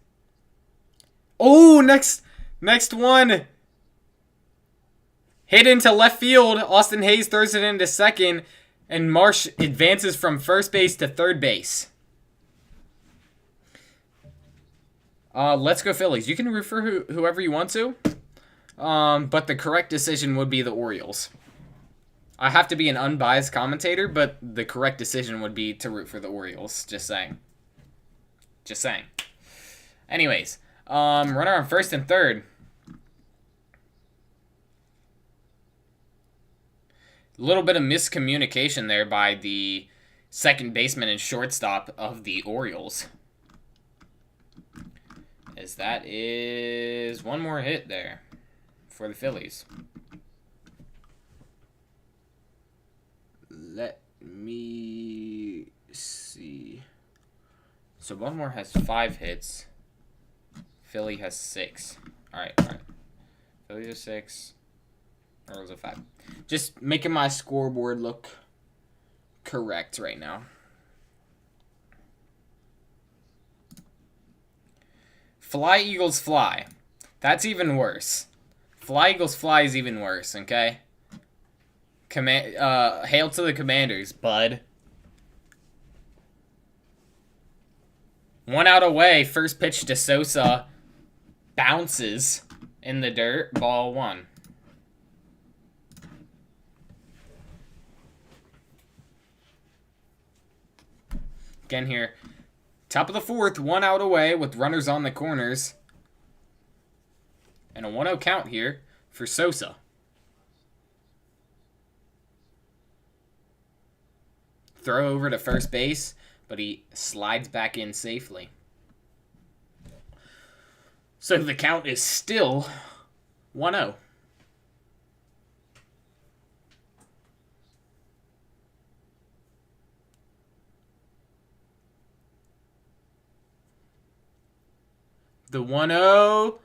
Oh, next one. Hit into left field. Austin Hayes throws it into second. And Marsh advances from first base to third base. Let's go Phillies. You can root for whoever you want to. But the correct decision would be the Orioles. I have to be an unbiased commentator, but the correct decision would be to root for the Orioles. Just saying. Just saying. Anyways, runner on first and third. A little bit of miscommunication there by the second baseman and shortstop of the Orioles. As that is 1 more hit there for the Phillies. Let me see. So Baltimore has 5 hits. Philly has 6. Alright. Philly has 6. Orioles have 5. Just making my scoreboard look correct right now. Fly, Eagles, fly. That's even worse. Fly, Eagles, fly is even worse, okay? Hail to the Commanders, bud. 1 out away. First pitch to Sosa. Bounces in the dirt. Ball 1. Again here. Top of the 4th. 1 out away with runners on the corners. And a 1-0 count here for Sosa. Throw over to first base, but he slides back in safely. So the count is still 1-0. The 1-0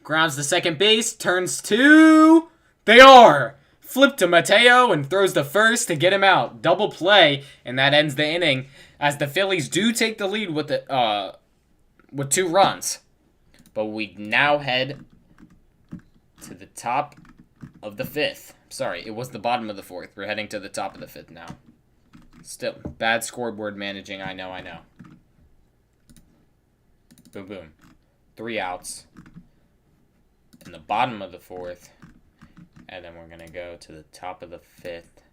grounds to second base, turns 2. They are! Flip to Mateo and throws the first to get him out. Double play, and that ends the inning as the Phillies do take the lead with 2 runs. But we now head to the top of the 5th. Sorry, it was the bottom of the 4th. We're heading to the top of the 5th now. Still, bad scoreboard managing, I know. Boom, boom. 3 outs. In the bottom of the 4th. And then we're going to go to the top of the 5th.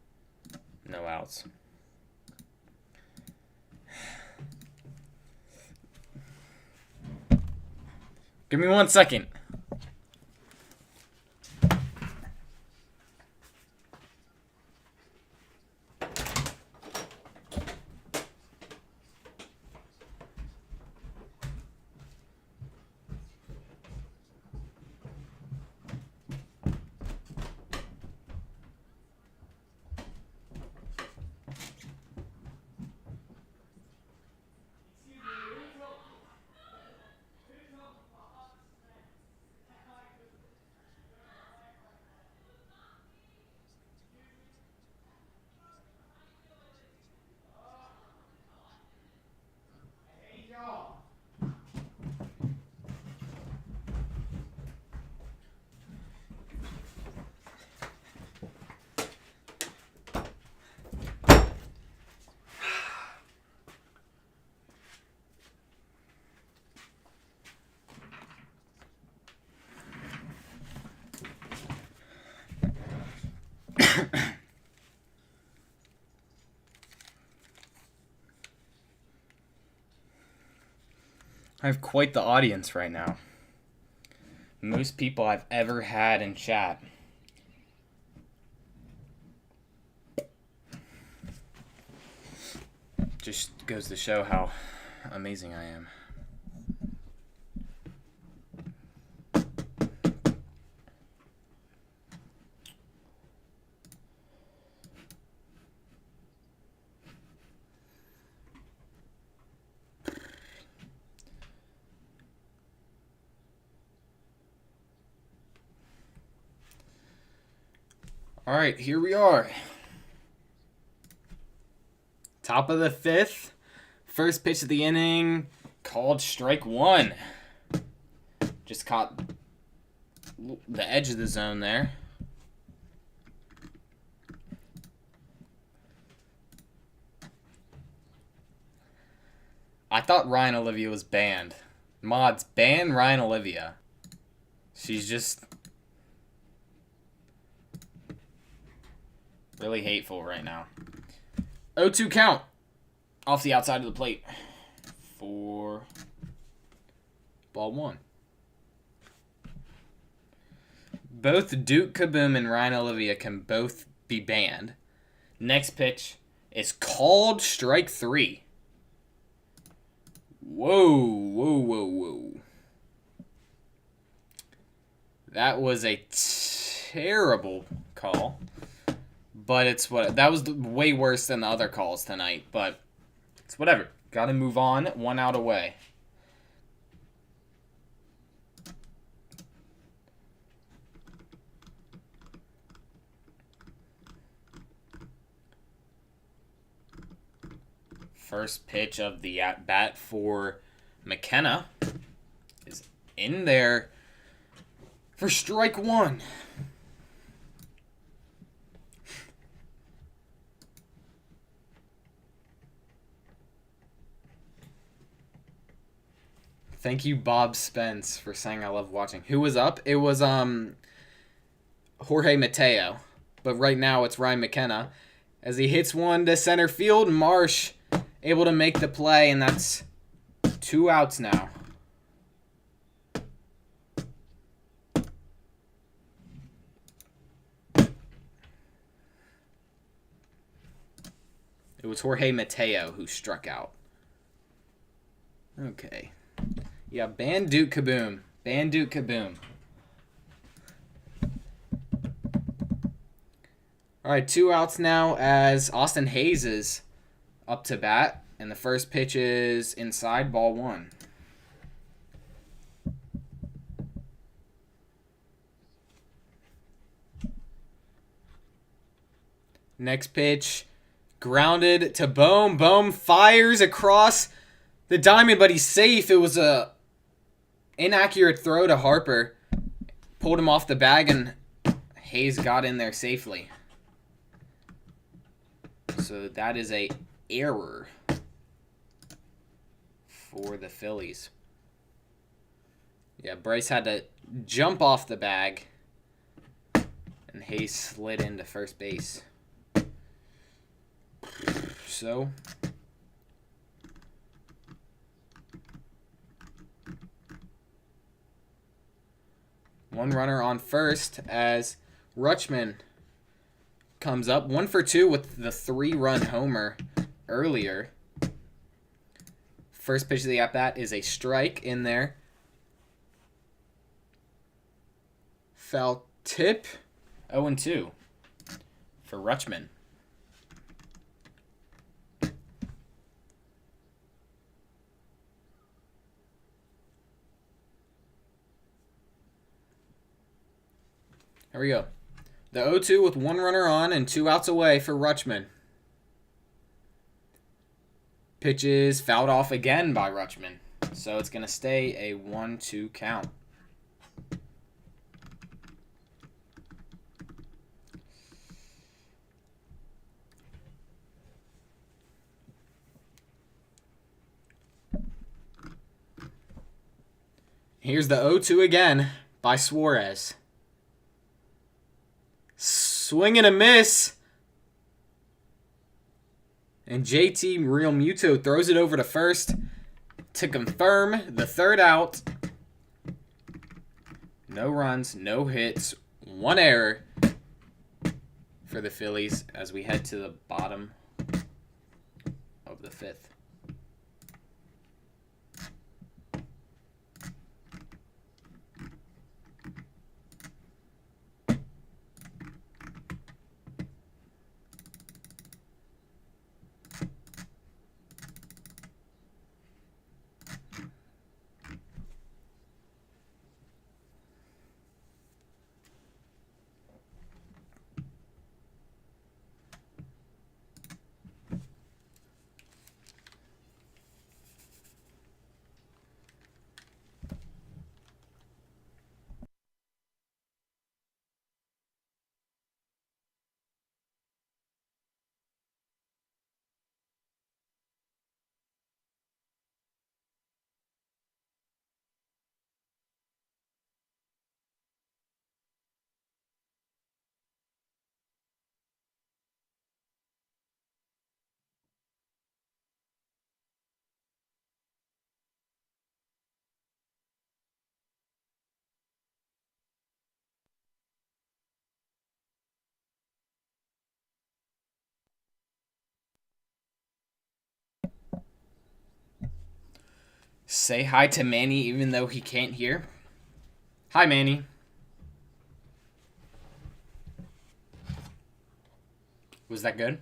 No outs. Give me 1 second. I have quite the audience right now. Most people I've ever had in chat. Just goes to show how amazing I am. All right, here we are. Top of the 5th. First pitch of the inning. Called strike 1. Just caught the edge of the zone there. I thought Ryan Olivia was banned. Mods, ban Ryan Olivia. She's just really hateful right now. 0-2 count. Off the outside of the plate. For ball 1. Both Duke Kaboom and Ryan Olivia can both be banned. Next pitch is called strike 3. Whoa. That was a terrible call. But it's what that was way worse than the other calls tonight. But it's whatever. Got to move on. 1 out away. First pitch of the at bat for McKenna is in there for strike 1. Thank you, Bob Spence, for saying I love watching. Who was up? It was Jorge Mateo. But right now it's Ryan McKenna. As he hits one to center field, Marsh able to make the play, and that's 2 outs now. It was Jorge Mateo who struck out. Okay. Yeah, ban Duke Kaboom. Ban Duke Kaboom. All right, 2 outs now as Austin Hayes is up to bat. And the first pitch is inside, ball 1. Next pitch, grounded to Bohm. Bohm fires across the diamond, but he's safe. It was a inaccurate throw to Harper. Pulled him off the bag, and Hayes got in there safely. So that is a error for the Phillies. Yeah, Bryce had to jump off the bag, and And Hayes slid into first base. So, one runner on first as Rutschman comes up. 1 for 2 with the 3-run homer earlier. First pitch of the at-bat is a strike in there. Foul tip. 0-2 for Rutschman. Here we go. The 0-2 with 1 runner on and 2 outs away for Rutschman. Pitch is fouled off again by Rutschman. So it's going to stay a 1-2 count. Here's the 0-2 again by Suarez. Swing and a miss. And JT Realmuto throws it over to first to confirm the 3rd out. No runs, no hits, 1 error for the Phillies as we head to the bottom of the 5th. Say hi to Manny even though he can't hear. Hi, Manny. Was that good?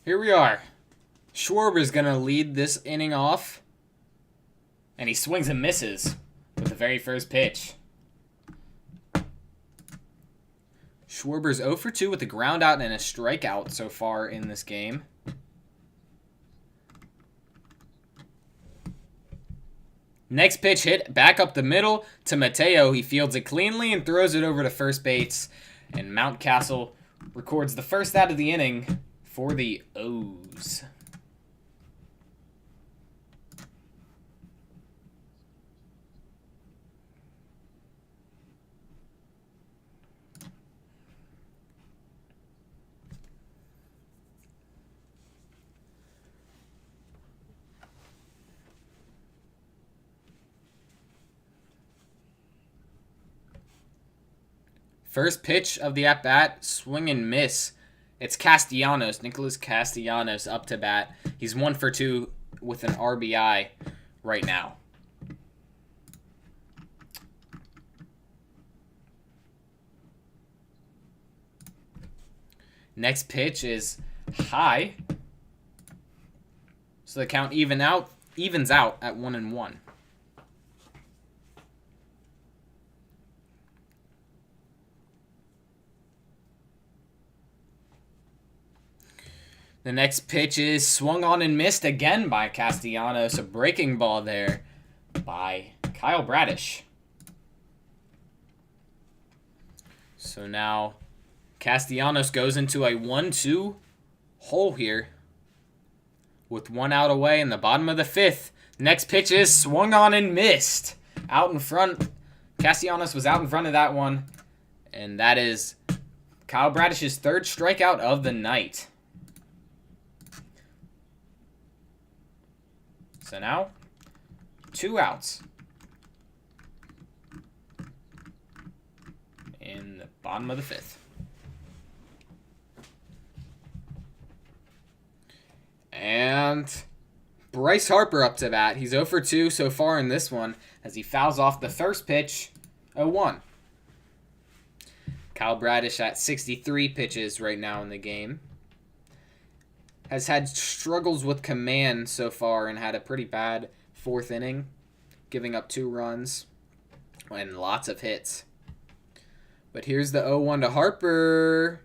Here we are. Schwarber's going to lead this inning off. And he swings and misses with the very first pitch. Schwarber's 0 for 2 with a ground out and a strikeout so far in this game. Next pitch hit back up the middle to Mateo. He fields it cleanly and throws it over to first base. And Mountcastle records the first out of the inning for the O's. First pitch of the at-bat, swing and miss. It's Castellanos, Nicholas Castellanos up to bat. He's 1 for 2 with an RBI right now. Next pitch is high. So the count evens out at 1-1. The next pitch is swung on and missed again by Castellanos. A breaking ball there by Kyle Bradish. So now Castellanos goes into a 1-2 hole here with 1 out away in the bottom of the 5th. Next pitch is swung on and missed. Out in front. Castellanos was out in front of that one. And that is Kyle Bradish's 3rd strikeout of the night. So now, 2 outs in the bottom of the 5th. And Bryce Harper up to bat. He's 0 for 2 so far in this one as he fouls off the first pitch, 0-1. Kyle Bradish at 63 pitches right now in the game. Has had struggles with command so far and had a pretty bad 4th inning, giving up 2 runs and lots of hits. But here's the 0-1 to Harper.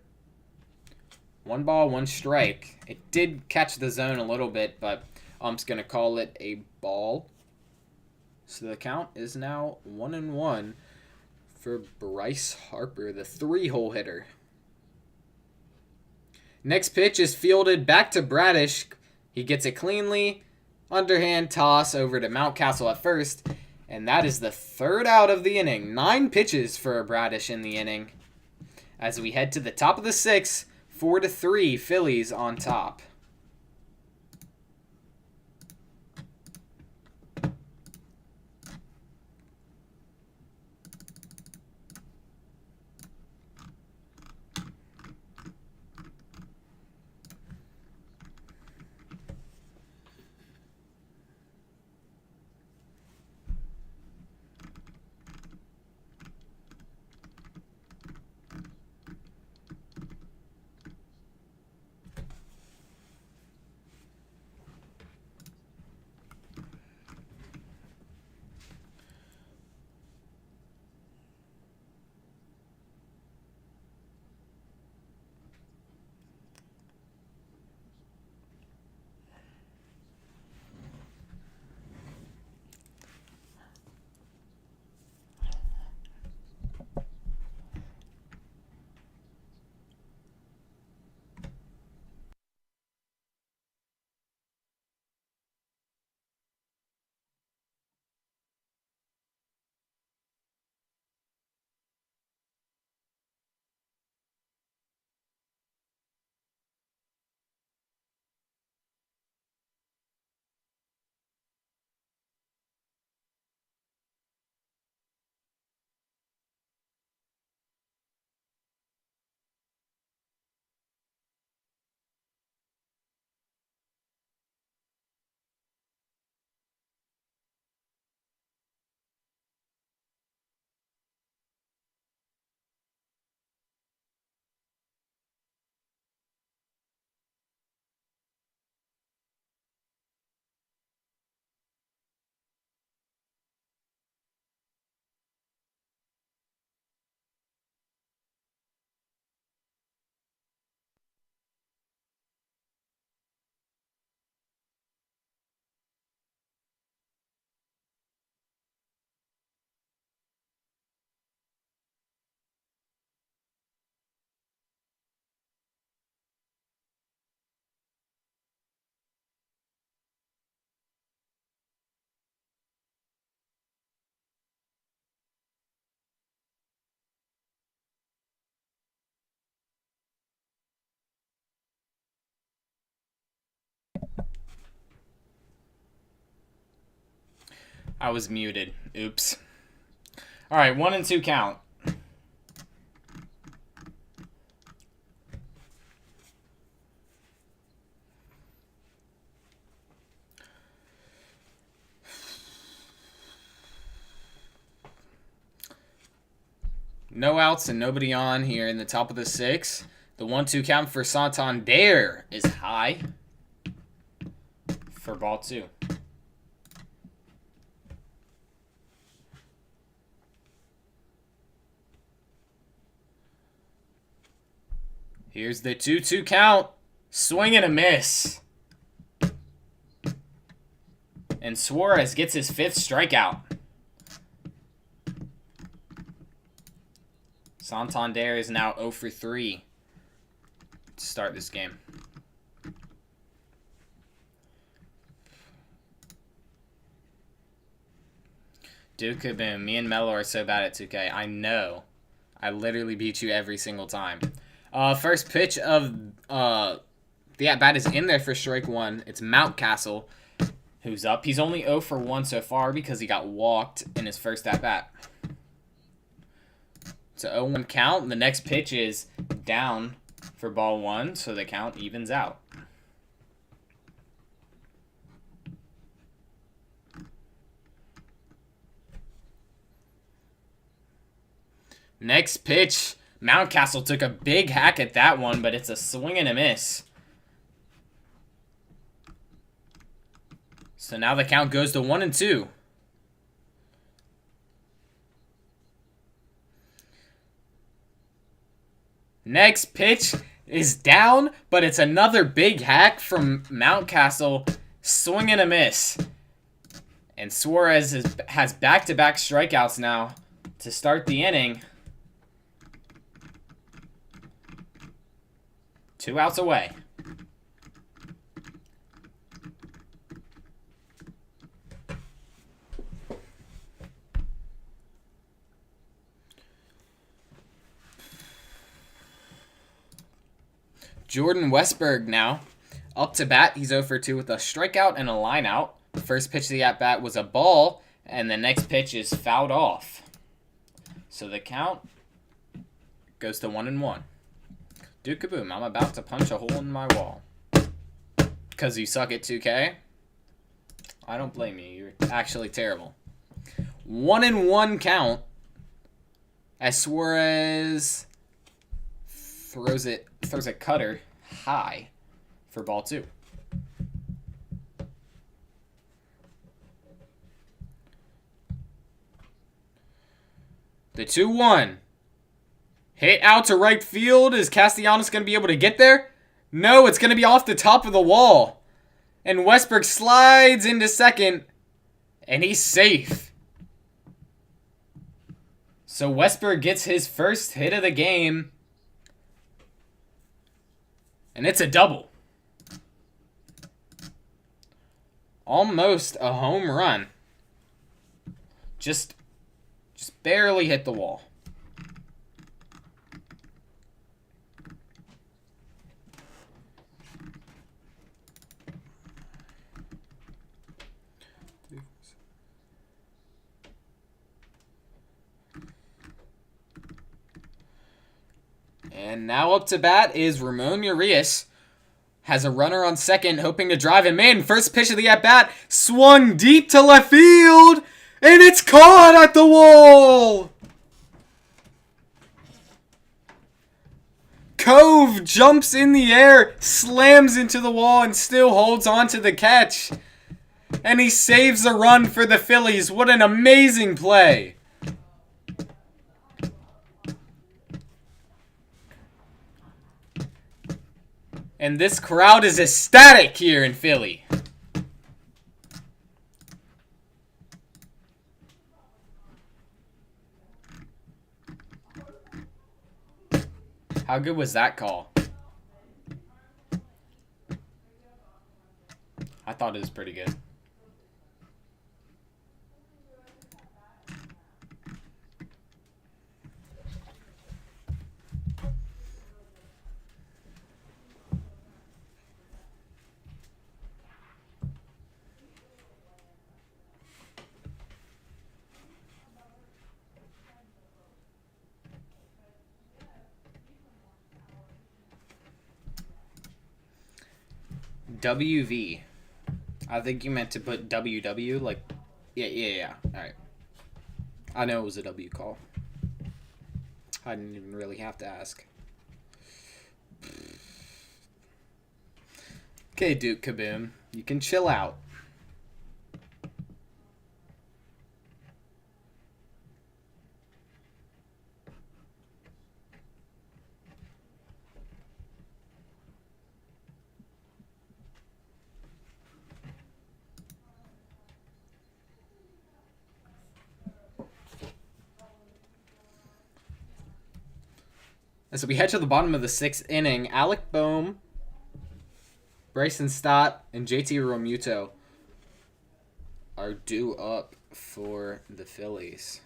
1 ball, 1 strike. It did catch the zone a little bit, but I'm just going to call it a ball. So the count is now 1-1 for Bryce Harper, the 3-hole hitter. Next pitch is fielded back to Bradish. He gets it cleanly. Underhand toss over to Mountcastle at first. And that is the 3rd out of the inning. 9 pitches for Bradish in the inning. As we head to the top of the 6th, 4-3 Phillies on top. I was muted. Oops. All right, 1 and 2 count. No outs and nobody on here in the top of the 6th. The 1-2 count for Santander is high for ball 2. Here's the 2-2 count. Swing and a miss. And Suarez gets his 5th strikeout. Santander is now 0 for 3 to start this game. Dude, kaboom. Me and Mello are so bad at 2K. I know. I literally beat you every single time. First pitch of the at-bat is in there for strike 1. It's Mountcastle who's up. He's only 0 for 1 so far because he got walked in his first at-bat. It's a 0-1 count. The next pitch is down for ball 1, so the count evens out. Next pitch, Mountcastle took a big hack at that one, but it's a swing and a miss. So now the count goes to 1-2. Next pitch is down, but it's another big hack from Mountcastle. Swing and a miss. And Suarez has back-to-back strikeouts now to start the inning. 2 outs away. Jordan Westberg now. Up to bat, he's 0 for 2 with a strikeout and a line out. The first pitch of the at-bat was a ball, and the next pitch is fouled off. So the count goes to 1-1. Dude, kaboom, I'm about to punch a hole in my wall. Because you suck at 2K? I don't blame you. You're actually terrible. 1-1 count as Suarez throws a cutter high for ball 2. The 2-1. Hit out to right field. Is Castellanos going to be able to get there? No, it's going to be off the top of the wall. And Westberg slides into second. And he's safe. So Westberg gets his first hit of the game. And it's a double. Almost a home run. Just barely hit the wall. And now up to bat is Ramon Urias. Has a runner on second, hoping to drive him in. First pitch of the at-bat, swung deep to left field, and it's caught at the wall! Cove jumps in the air, slams into the wall, and still holds on to the catch. And he saves a run for the Phillies. What an amazing play! And this crowd is ecstatic here in Philly. How good was that call? I thought it was pretty good. WV. I think you meant to put WW, like, yeah. Alright. I know it was a W call. I didn't even really have to ask. Okay, Duke Kaboom. You can chill out. As we head to the bottom of the 6th inning, Alec Boehm, Bryson Stott, and JT Realmuto are due up for the Phillies.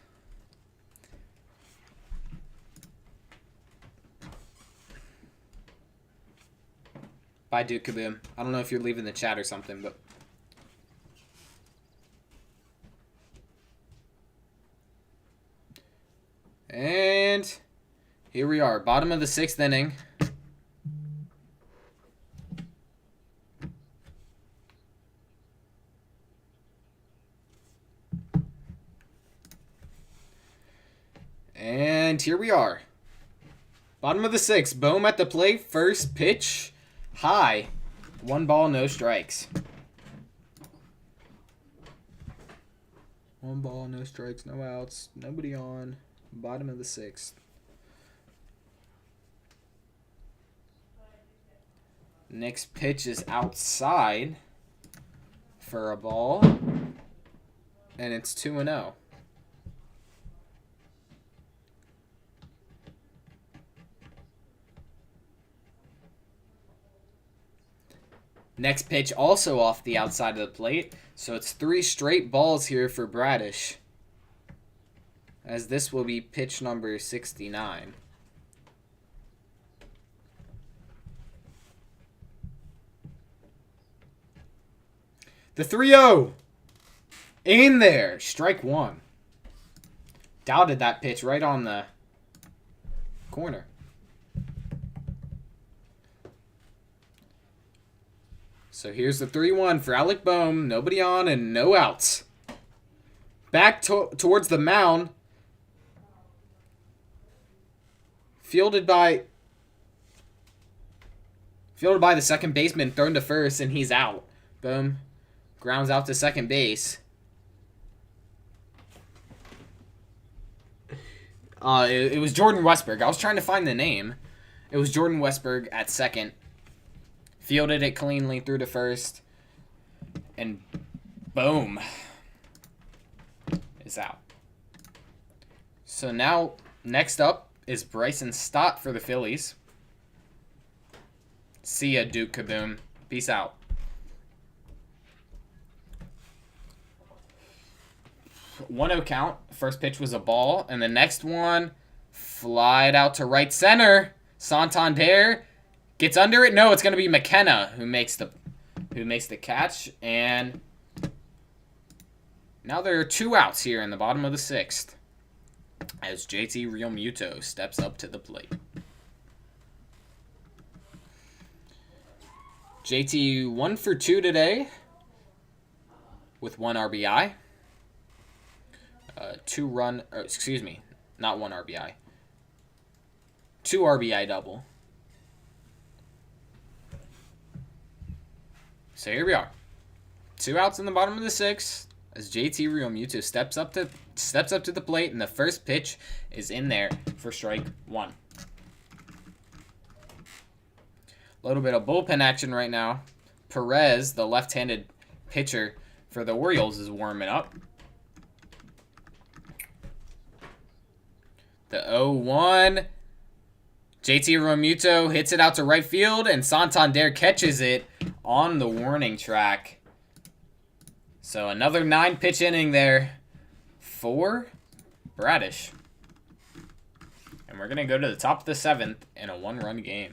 Bye, Duke Kaboom. I don't know if you're leaving the chat or something, but... And here we are, bottom of the 6th inning. And here we are. Bottom of the 6th. Boehm at the plate. First pitch. High. 1 ball, no strikes. 1 ball, no strikes, no outs. Nobody on. Bottom of the 6th. Next pitch is outside for a ball. And it's 2-0. Next pitch also off the outside of the plate. So it's 3 straight balls here for Bradish, as this will be pitch number 69. The 3-0. In there. Strike 1. Doubted that pitch right on the corner. So here's the 3-1 for Alec Boehm. Nobody on and no outs. Back towards the mound. Fielded by the second baseman, thrown to first, and he's out. Boom. Grounds out to second base. It was Jordan Westberg. I was trying to find the name. It was Jordan Westberg at second. Fielded it cleanly through to first. And boom. Is out. So now, next up is Bryson Stott for the Phillies. See ya, Duke Kaboom. Peace out. 1-0 count. First pitch was a ball. And the next one, flied out to right center. Santander gets under it. No, it's going to be McKenna who makes the catch. And now there are 2 outs here in the bottom of the 6th, as JT Realmuto steps up to the plate. JT 1 for 2 today with 1 RBI. 2 RBI double. So here we are. 2 outs in the bottom of the 6th as JT Realmuto steps up to the plate, and the first pitch is in there for strike 1. A little bit of bullpen action right now. Perez, the left-handed pitcher for the Orioles, is warming up. The 0-1. JT Realmuto hits it out to right field, and Santander catches it on the warning track. So another 9-pitch inning there for Bradish. And we're going to go to the top of the 7th in a 1-run game.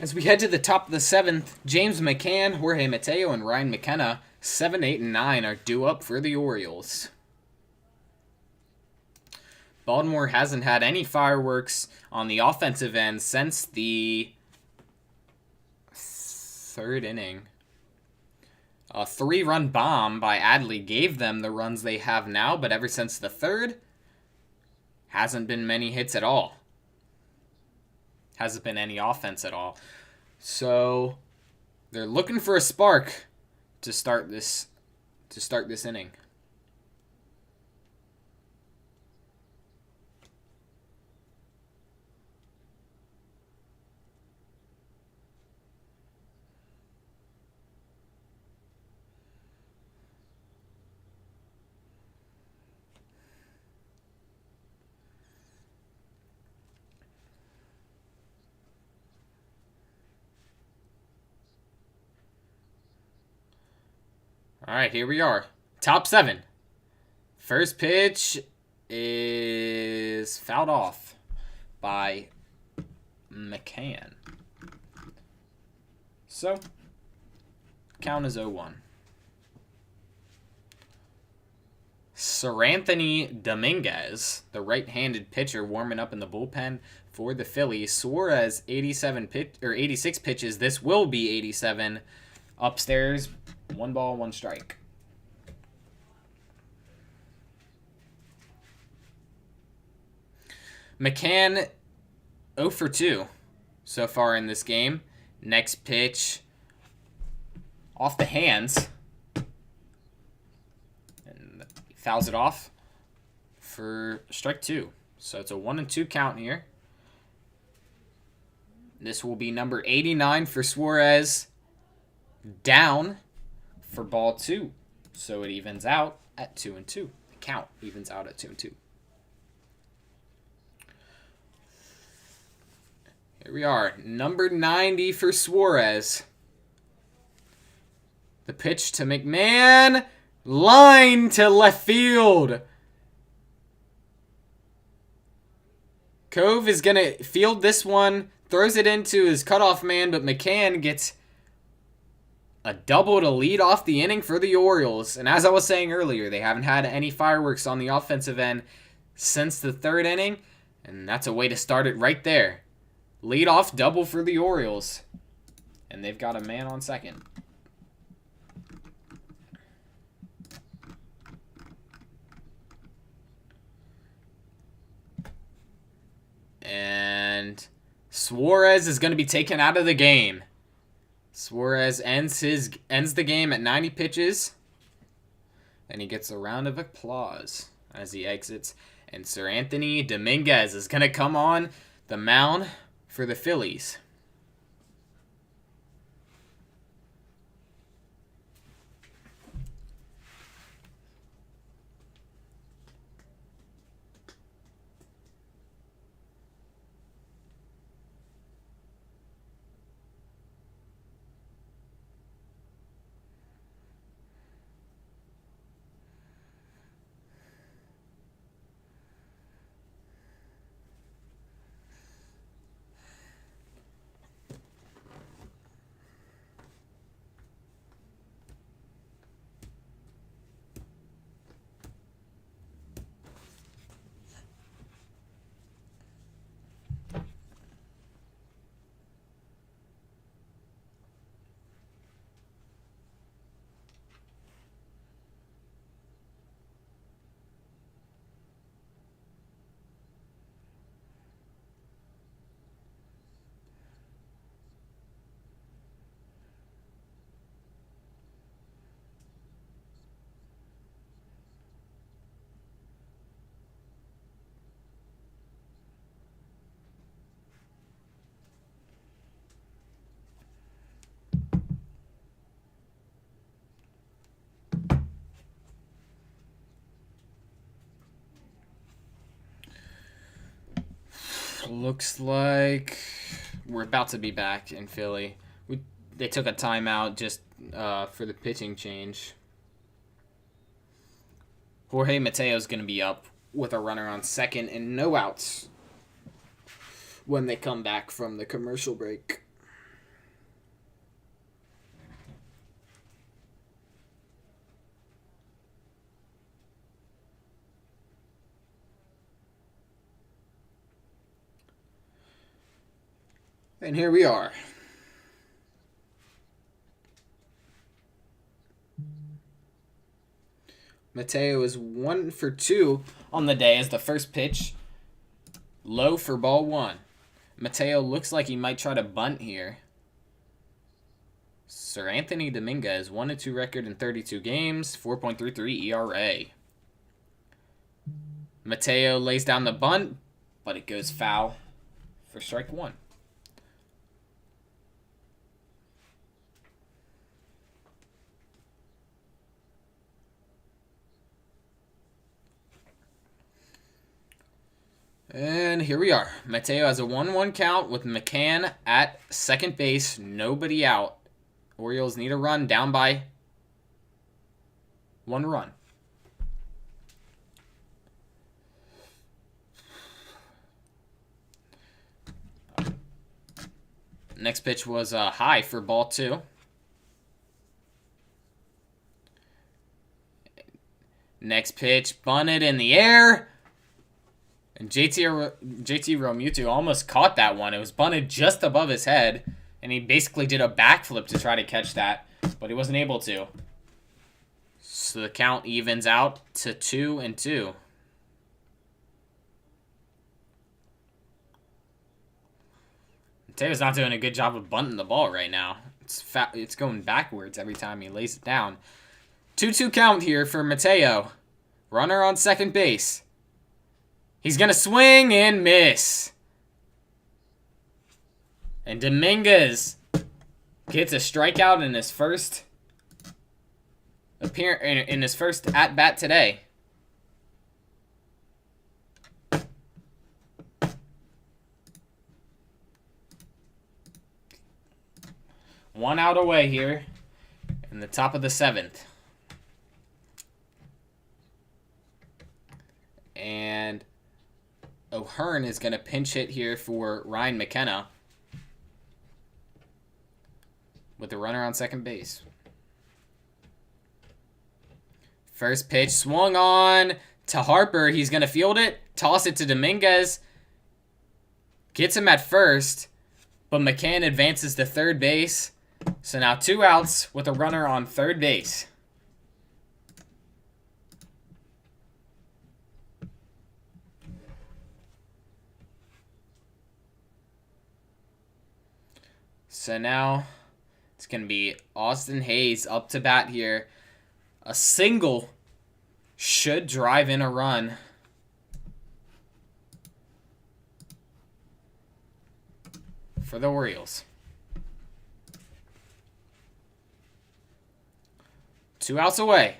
As we head to the top of the 7th, James McCann, Jorge Mateo, and Ryan McKenna, 7, 8, and 9 are due up for the Orioles. Baltimore hasn't had any fireworks on the offensive end since the 3rd inning. A 3-run bomb by Adley gave them the runs they have now, but ever since the 3rd, hasn't been many hits at all. Hasn't been any offense at all. So they're looking for a spark to start this inning. All right, here we are. Top 7. First pitch is fouled off by McCann. So, count is 0-1. Seranthony Dominguez, the right-handed pitcher warming up in the bullpen for the Phillies. Suarez 86 pitches. This will be 87. Upstairs, 1 ball, 1 strike. McCann 0 for 2 so far in this game. Next pitch off the hands. And he fouls it off for strike 2. So it's a 1-2 count here. This will be number 89 for Suarez. Down for ball 2. So it evens out at 2-2. The count evens out at 2-2. Here we are. Number 90 for Suarez. The pitch to McMahon. Line to left field. Cove is going to field this one. Throws it into his cutoff man, but McCann gets a double to lead off the inning for the Orioles. And as I was saying earlier, they haven't had any fireworks on the offensive end since the 3rd inning. And that's a way to start it right there. Lead off double for the Orioles. And they've got a man on second. And Suarez is going to be taken out of the game. Suarez ends the game at 90 pitches. And he gets a round of applause as he exits. And Seranthony Dominguez is going to come on the mound for the Phillies. Looks like we're about to be back in Philly. They took a timeout just for the pitching change. Jorge Mateo's going to be up with a runner on second and no outs when they come back from the commercial break. And here we are. Mateo is 1 for 2 on the day as the first pitch. Low for ball 1. Mateo looks like he might try to bunt here. Sir Anthony Dominguez, 1-2 record in 32 games, 4.33 ERA. Mateo lays down the bunt, but it goes foul for strike 1. And here we are. Mateo has a 1-1 count with McCann at second base. Nobody out. Orioles need a run, down by 1 run. Next pitch was high for ball 2. Next pitch, bunted in the air. And JT Realmuto almost caught that one. It was bunted just above his head. And he basically did a backflip to try to catch that. But he wasn't able to. So the count evens out to 2-2. Mateo's not doing a good job of bunting the ball right now. It's going backwards every time he lays it down. 2-2 count here for Mateo. Runner on second base. He's going to swing and miss. And Dominguez gets a strikeout in his first in his first at-bat today. One out away here in the top of the 7th. And O'Hearn is going to pinch hit here for Ryan McKenna with the runner on second base. First pitch swung on to Harper. He's going to field it, toss it to Dominguez. Gets him at first, but McCann advances to third base. So now 2 outs with a runner on third base. So now it's going to be Austin Hayes up to bat here. A single should drive in a run. For the Orioles. 2 outs away.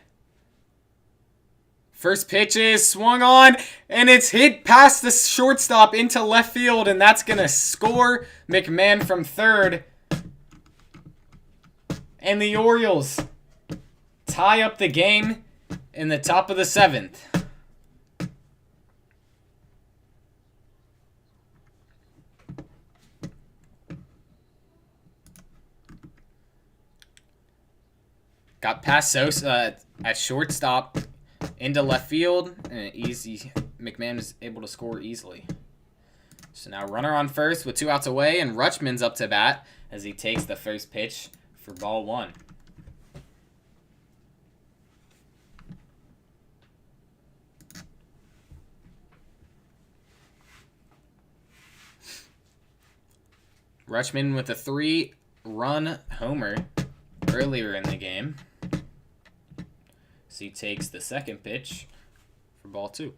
First pitch is swung on, and it's hit past the shortstop into left field, and that's going to score McMahon from third. And the Orioles tie up the game in the top of the 7th. Got past Sosa at shortstop into left field, and McMahon was able to score easily. So now runner on first with 2 outs away, and Rutschman's up to bat as he takes the first pitch for ball 1. Rutschman with a 3-run homer earlier in the game. So he takes the second pitch for ball 2.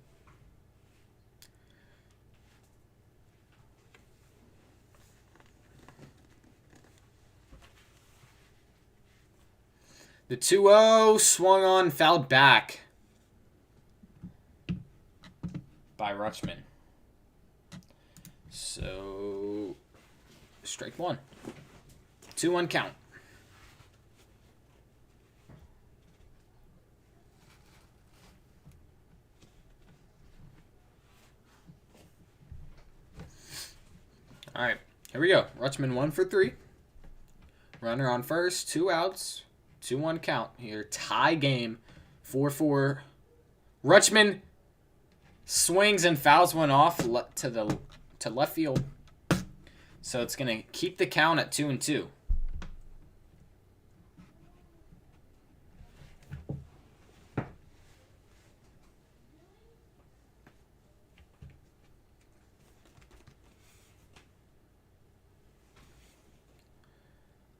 The 2-0 swung on, fouled back by Rutschman. So, strike 1. 2-1 count. All right, here we go. Rutschman 1 for 3. Runner on first, 2 outs, 2-1 count here. Tie game, 4-4. Rutschman swings and fouls one off to left field. So it's going to keep the count at 2-2.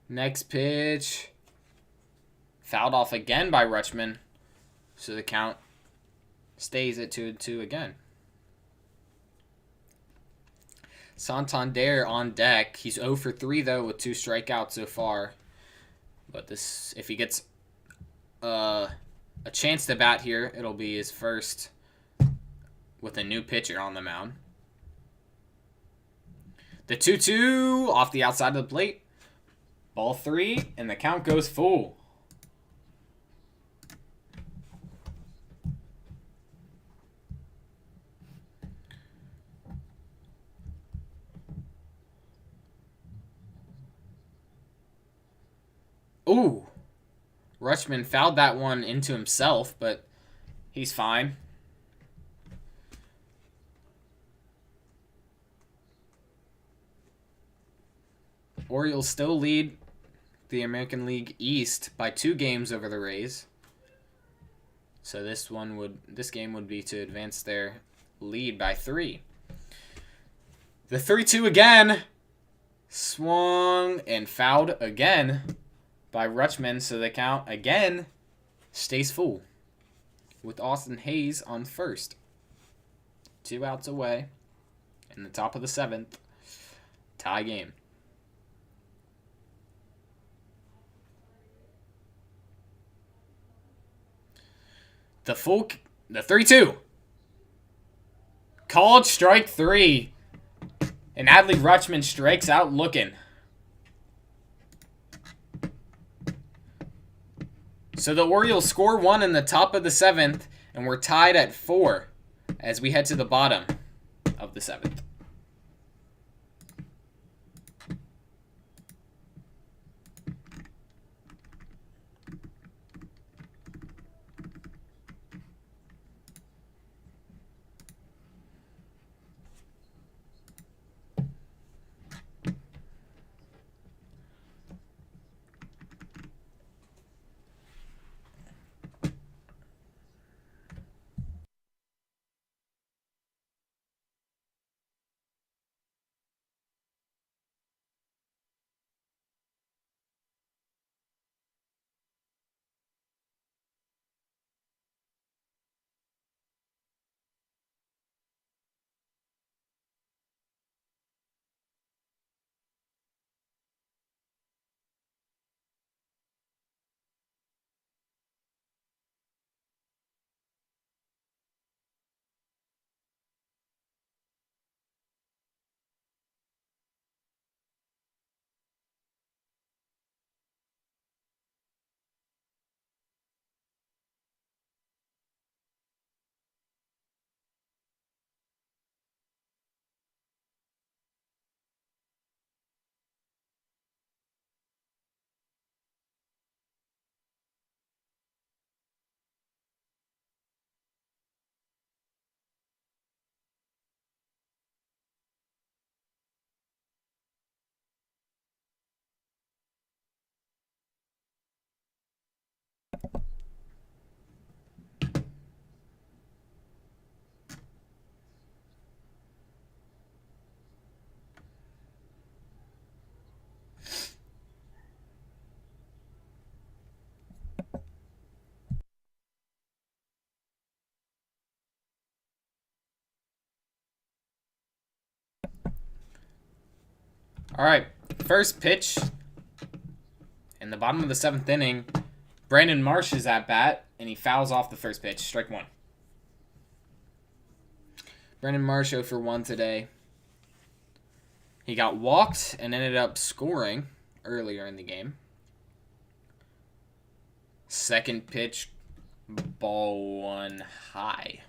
Next pitch. Fouled off again by Rutschman. So the count stays at 2-2 again. Santander on deck. He's 0 for 3 though with 2 strikeouts so far. But this, if he gets a chance to bat here, it'll be his first with a new pitcher on the mound. The 2-2 off the outside of the plate. Ball 3, and the count goes full. Ooh. Rutschman fouled that one into himself, but he's fine. Orioles still lead the American League East by 2 games over the Rays. So this game would be to advance their lead by 3. The 3-2 again. Swung and fouled again by Rutschman, so the count again stays full with Austin Hayes on first. 2 outs away in the top of the 7th. Tie game. The 3-2. Called strike 3. And Adley Rutschman strikes out looking. So the Orioles score 1 in the top of the 7th, and we're tied at 4 as we head to the bottom of the 7th. All right, first pitch in the bottom of the 7th inning. Brandon Marsh is at bat, and he fouls off the first pitch. Strike 1. Brandon Marsh 0 for 1 today. He got walked and ended up scoring earlier in the game. Second pitch, ball 1 high.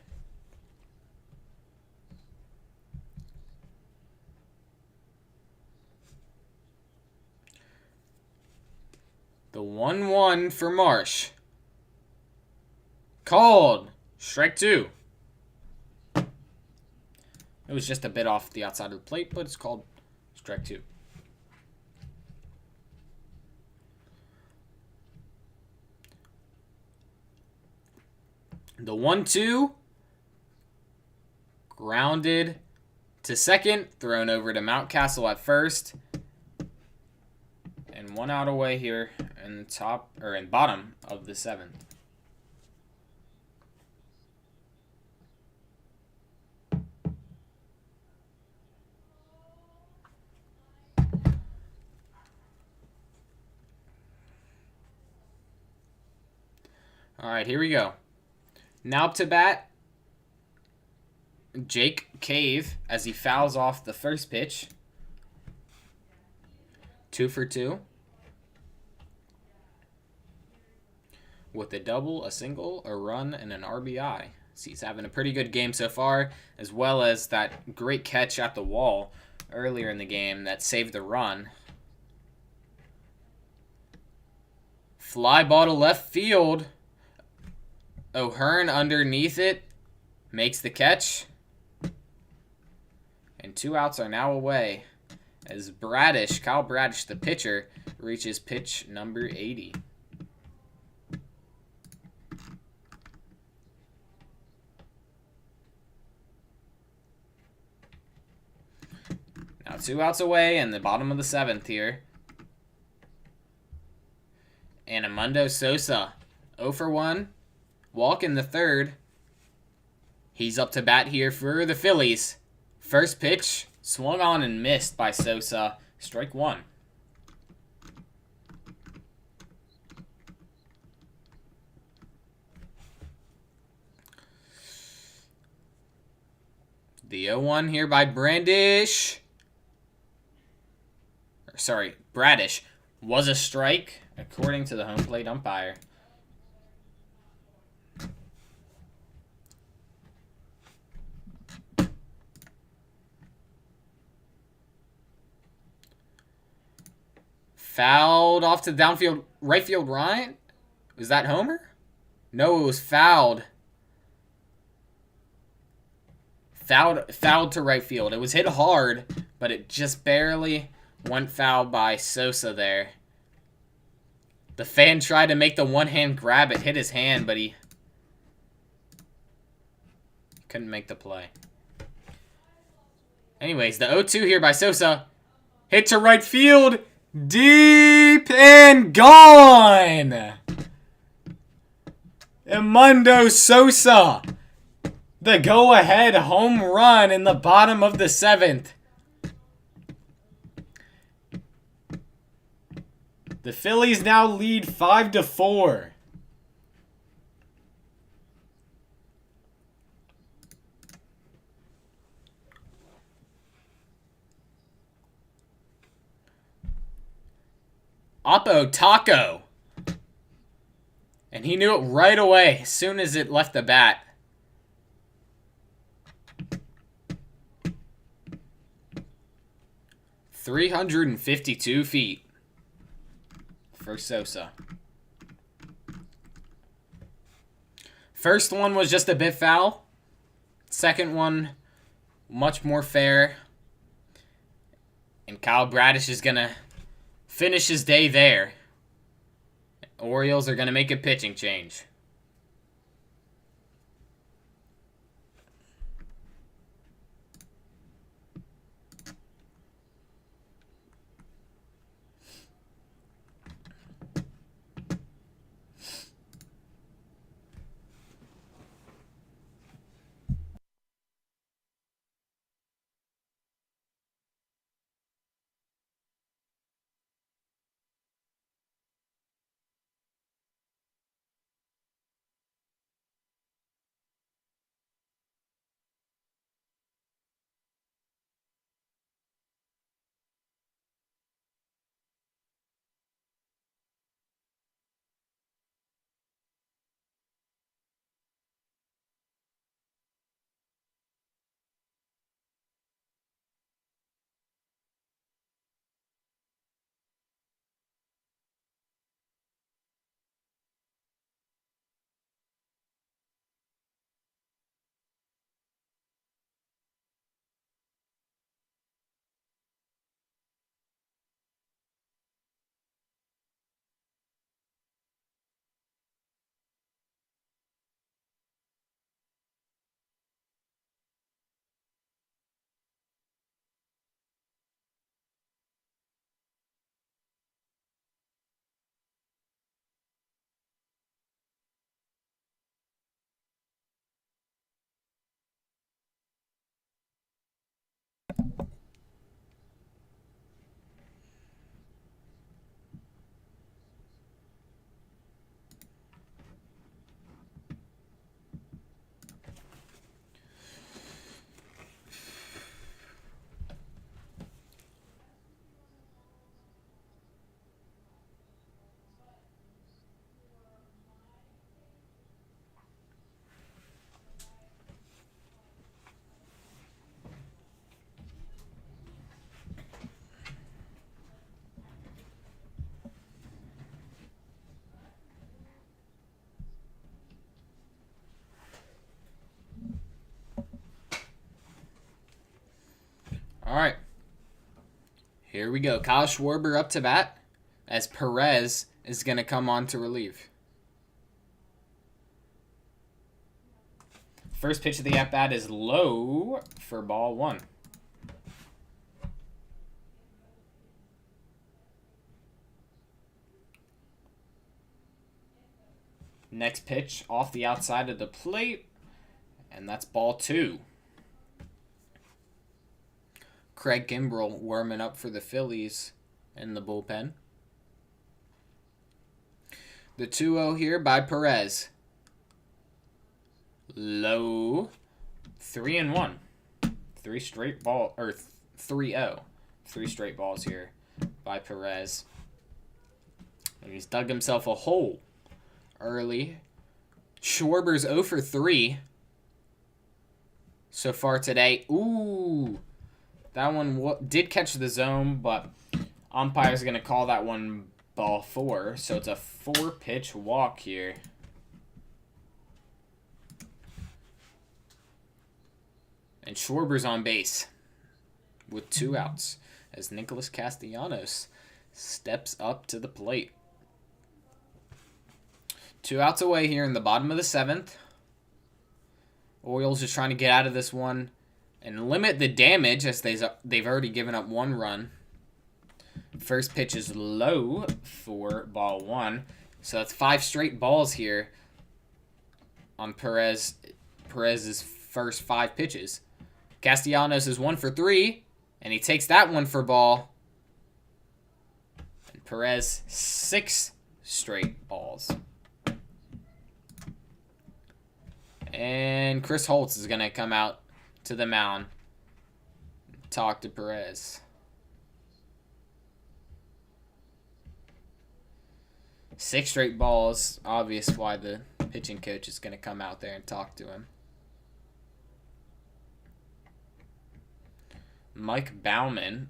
The 1-1 for Marsh. Called. Strike 2. It was just a bit off the outside of the plate, but it's called Strike 2. The 1-2. Grounded to second. Thrown over to Mountcastle at first. And 1 out away here in the top or in bottom of the 7th. All right, here we go. Now up to bat, Jake Cave as he fouls off the first pitch. 2 for 2. With a double, a single, a run, and an RBI. So he's having a pretty good game so far, as well as that great catch at the wall earlier in the game that saved the run. Fly ball to left field. O'Hearn underneath it makes the catch. And 2 outs are now away as Kyle Bradish, the pitcher, reaches pitch number 80. Now 2 outs away in the bottom of the 7th here. And Amundo Sosa, 0 for 1. Walk in the 3rd. He's up to bat here for the Phillies. First pitch, swung on and missed by Sosa. Strike 1. The 0-1 here by Bradish was a strike, according to the home plate umpire. Fouled off to the downfield, right field, Ryan? Was that Homer? No, it was fouled. Fouled to right field. It was hit hard, but it just barely went foul by Sosa there. The fan tried to make the one-hand grab. It hit his hand, but he couldn't make the play. Anyways, the 0-2 here by Sosa. Hit to right field. Deep and gone. Edmundo Sosa. The go-ahead home run in the bottom of the 7th. The Phillies now lead 5-4. Oppo Taco. And he knew it right away as soon as it left the bat. .352 feet for Sosa. First one was just a bit foul. Second one, much more fair. And Kyle Bradish is going to finish his day there. Orioles are going to make a pitching change. All right. Here we go. Kyle Schwarber up to bat as Perez is going to come on to relieve. First pitch of the at-bat is low for ball 1. Next pitch off the outside of the plate, and that's ball 2. Craig Kimbrell warming up for the Phillies in the bullpen. The 2-0 here by Perez. Low. 3-1. 3 straight ball, or 3-0. 3 straight balls here by Perez. And he's dug himself a hole early. Schwarber's 0 for 3 so far today. Ooh. That one did catch the zone, but umpire's going to call that one ball 4. So it's a 4-pitch walk here. And Schwarber's on base with 2 outs as Nicholas Castellanos steps up to the plate. 2 outs away here in the bottom of the 7th. Orioles just trying to get out of this one and limit the damage as they've already given up 1 run. First pitch is low for ball 1. So that's 5 straight balls here on Perez's first 5 pitches. Castellanos is 1 for 3, and he takes that one for ball. And Perez, 6 straight balls. And Chris Holtz is going to come out to the mound and talk to Perez. 6 straight balls. Obvious why the pitching coach is going to come out there and talk to him. Mike Baumann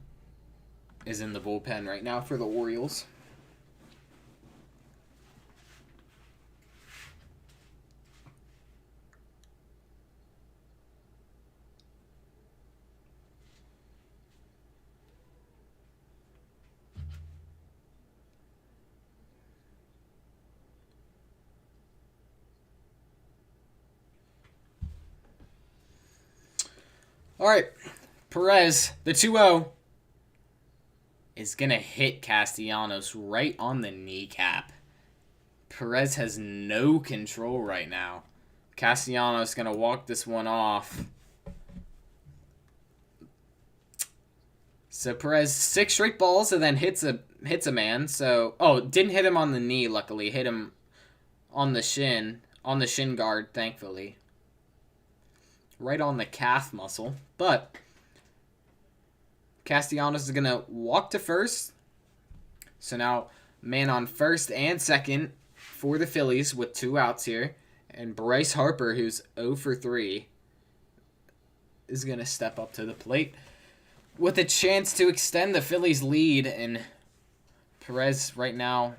is in the bullpen right now for the Orioles. All right. Perez, the 2-0, is going to hit Castellanos right on the kneecap. Perez has no control right now. Castellanos is going to walk this one off. So Perez, 6 straight balls and then hits a man. So, didn't hit him on the knee, luckily. Hit him on the shin guard, thankfully. Right on the calf muscle. But Castellanos is going to walk to first. So now man on first and second for the Phillies with 2 outs here. And Bryce Harper, who's 0 for 3, is going to step up to the plate with a chance to extend the Phillies' lead. And Perez right now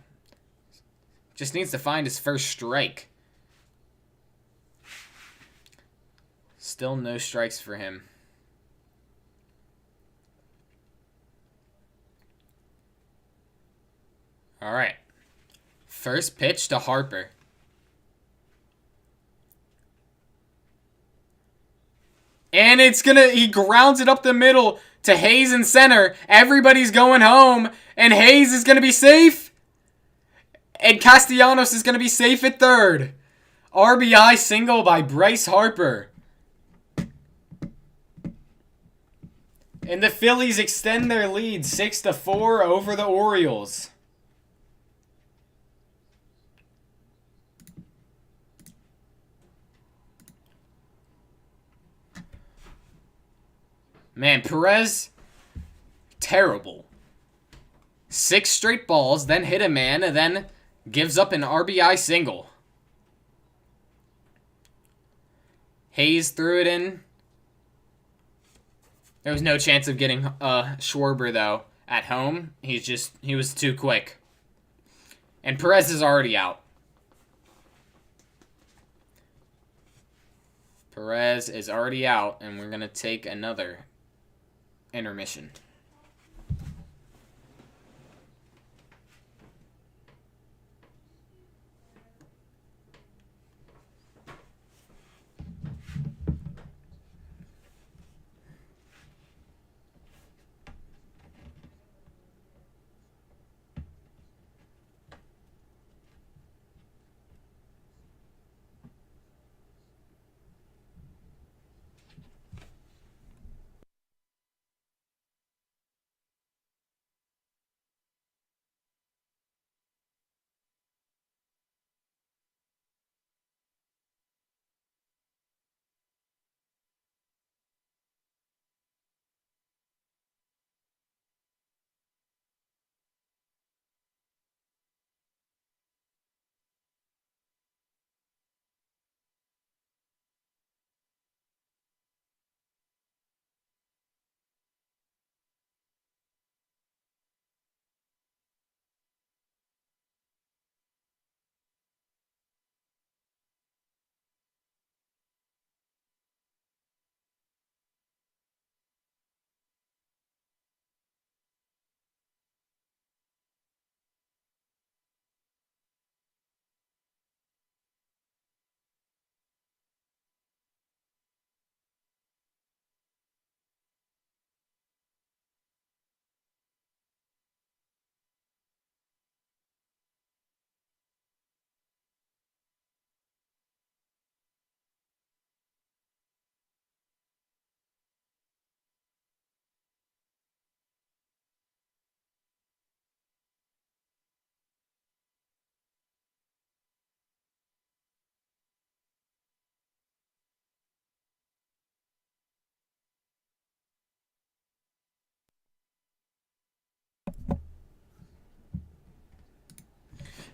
just needs to find his first strike. Still no strikes for him. All right. First pitch to Harper. And he grounds it up the middle to Hayes in center. Everybody's going home. And Hayes is going to be safe. And Castellanos is going to be safe at third. RBI single by Bryce Harper. And the Phillies extend their lead 6-4 over the Orioles. Man, Perez, terrible. 6 straight balls, then hit a man, and then gives up an RBI single. Hayes threw it in. There was no chance of getting Schwarber, though, at home. He was too quick. And Perez is already out. Perez is already out, and we're going to take another intermission.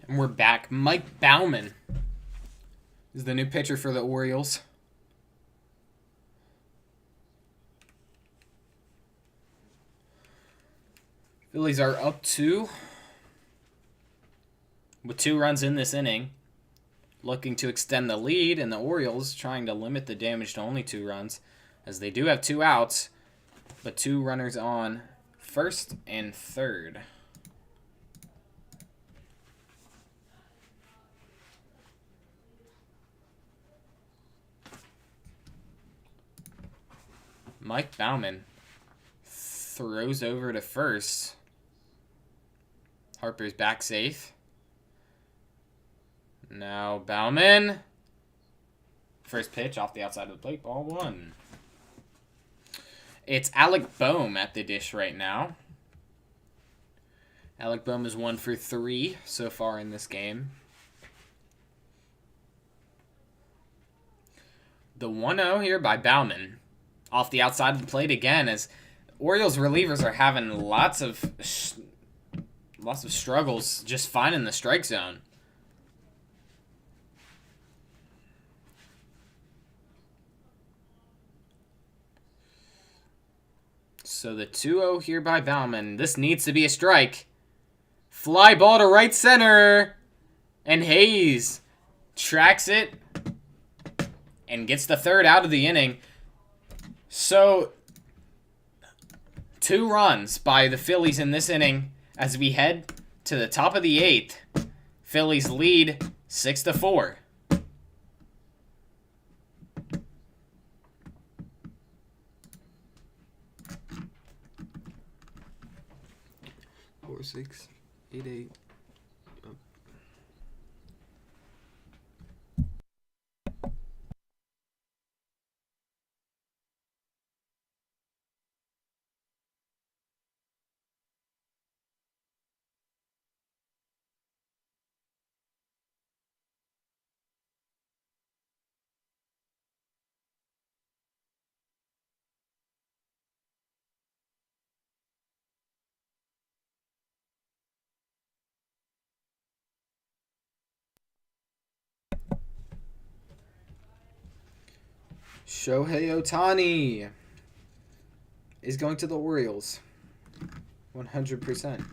And we're back. Mike Baumann is the new pitcher for the Orioles. Phillies are up 2 with 2 runs in this inning, looking to extend the lead, and the Orioles trying to limit the damage to only 2 runs, as they do have 2 outs, but 2 runners on first and third. Mike Baumann throws over to first. Harper's back safe. Now Baumann. First pitch off the outside of the plate, ball 1. It's Alec Boehm at the dish right now. Alec Boehm is 1 for 3 so far in this game. The 1-0 here by Baumann. Off the outside of the plate again, as Orioles relievers are having lots of struggles just finding the strike zone. So the 2-0 here by Baumann. This needs to be a strike. Fly ball to right center. And Hayes tracks it and gets the 3rd out of the inning. So 2 runs by the Phillies in this inning as we head to the top of the 8th. Phillies lead 6-4. Four, 6, 8, 8. Shohei Ohtani is going to the Orioles. 100%.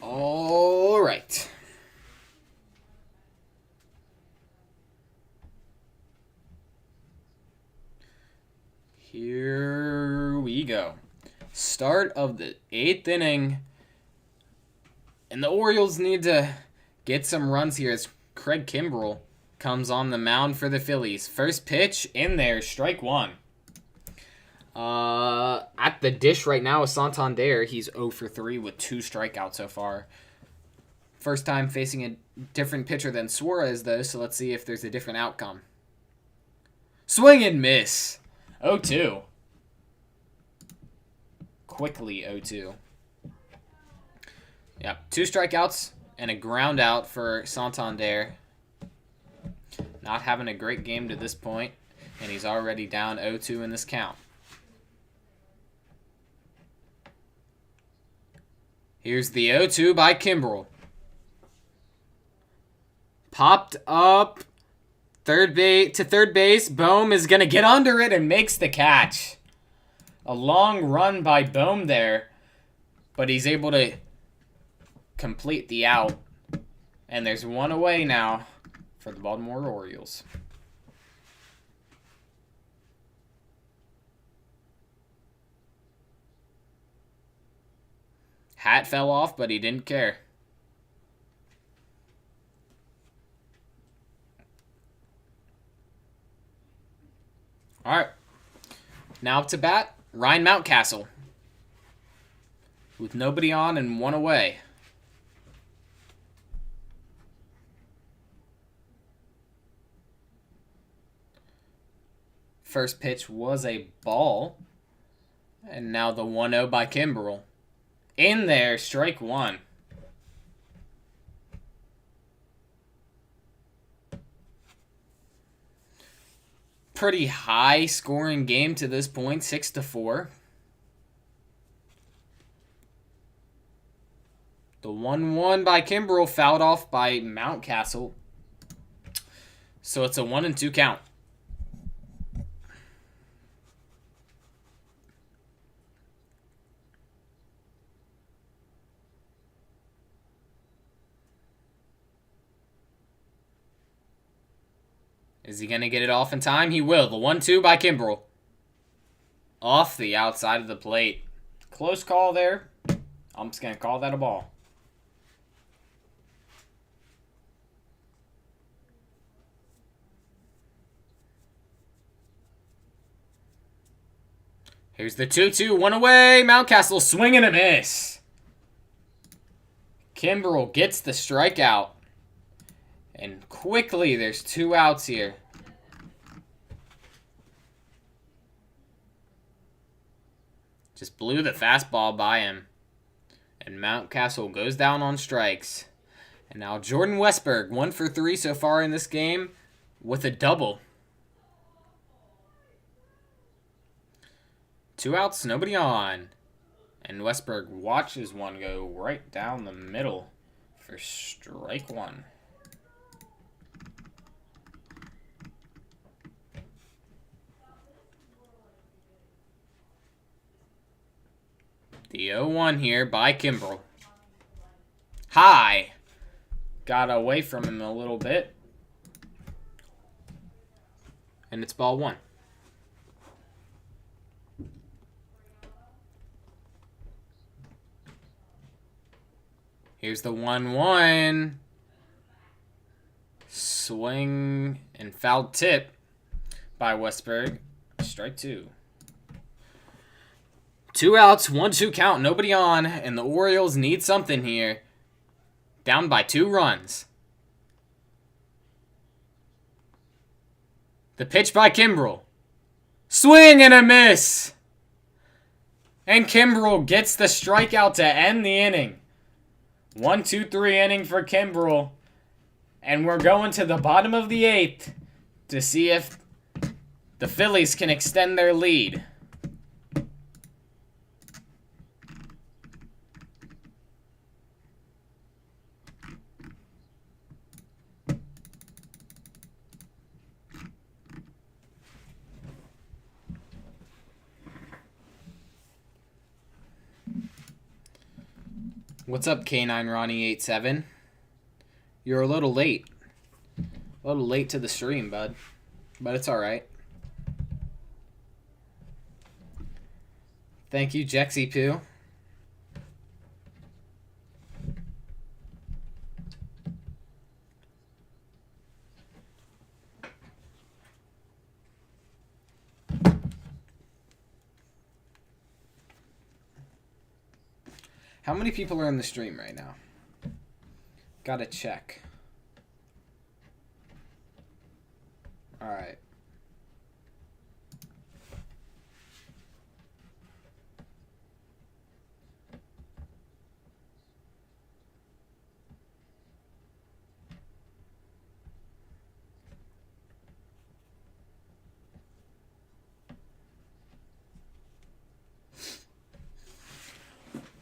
All right. Here we go. Start of the 8th inning. And the Orioles need to get some runs here as Craig Kimbrell comes on the mound for the Phillies. First pitch in there, strike one. At the dish right now is Santander. He's 0 for 3 with 2 strikeouts so far. First time facing a different pitcher than Suarez, though, so let's see if there's a different outcome. Swing and miss. 0-2. Quickly 0-2. Yep, 2 strikeouts and a ground out for Santander. Not having a great game to this point, and he's already down 0-2 in this count. Here's the 0-2 by Kimbrell. Popped up to third base. Bohm is going to get under it and makes the catch. A long run by Bohm there, but he's able to complete the out. And there's one away now for the Baltimore Orioles. Hat fell off, but he didn't care. All right. Now up to bat, Ryan Mountcastle. With nobody on and one away. First pitch was a ball. And now the 1-0 by Kimbrell. In there, strike one. Pretty high scoring game to this point, 6-4. The 1-1 by Kimbrell fouled off by Mountcastle. So it's a 1-2 count. Is he going to get it off in time? He will. The 1-2 by Kimbrell. Off the outside of the plate. Close call there. I'm just going to call that a ball. Here's the 2-2. One away. Mountcastle swing and a miss. Kimbrell gets the strikeout. And quickly, there's 2 outs here. Just blew the fastball by him. And Mountcastle goes down on strikes. And now Jordan Westberg, 1 for 3 so far in this game with a double. 2 outs, nobody on. And Westberg watches one go right down the middle for strike one. The 0-1 here by Kimbrell. High. Got away from him a little bit. And it's ball 1. Here's the 1-1. Swing and foul tip by Westberg. Strike 2. 2 outs, 1-2 count, nobody on, and the Orioles need something here. Down by 2 runs. The pitch by Kimbrel. Swing and a miss! And Kimbrel gets the strikeout to end the inning. 1-2-3 inning for Kimbrel. And we're going to the bottom of the 8th to see if the Phillies can extend their lead. What's up, K9 Ronnie 87? You're a little late. A little late to the stream, bud. But it's alright. Thank you, Jexy Poo. How many people are in the stream right now? Gotta check. Alright.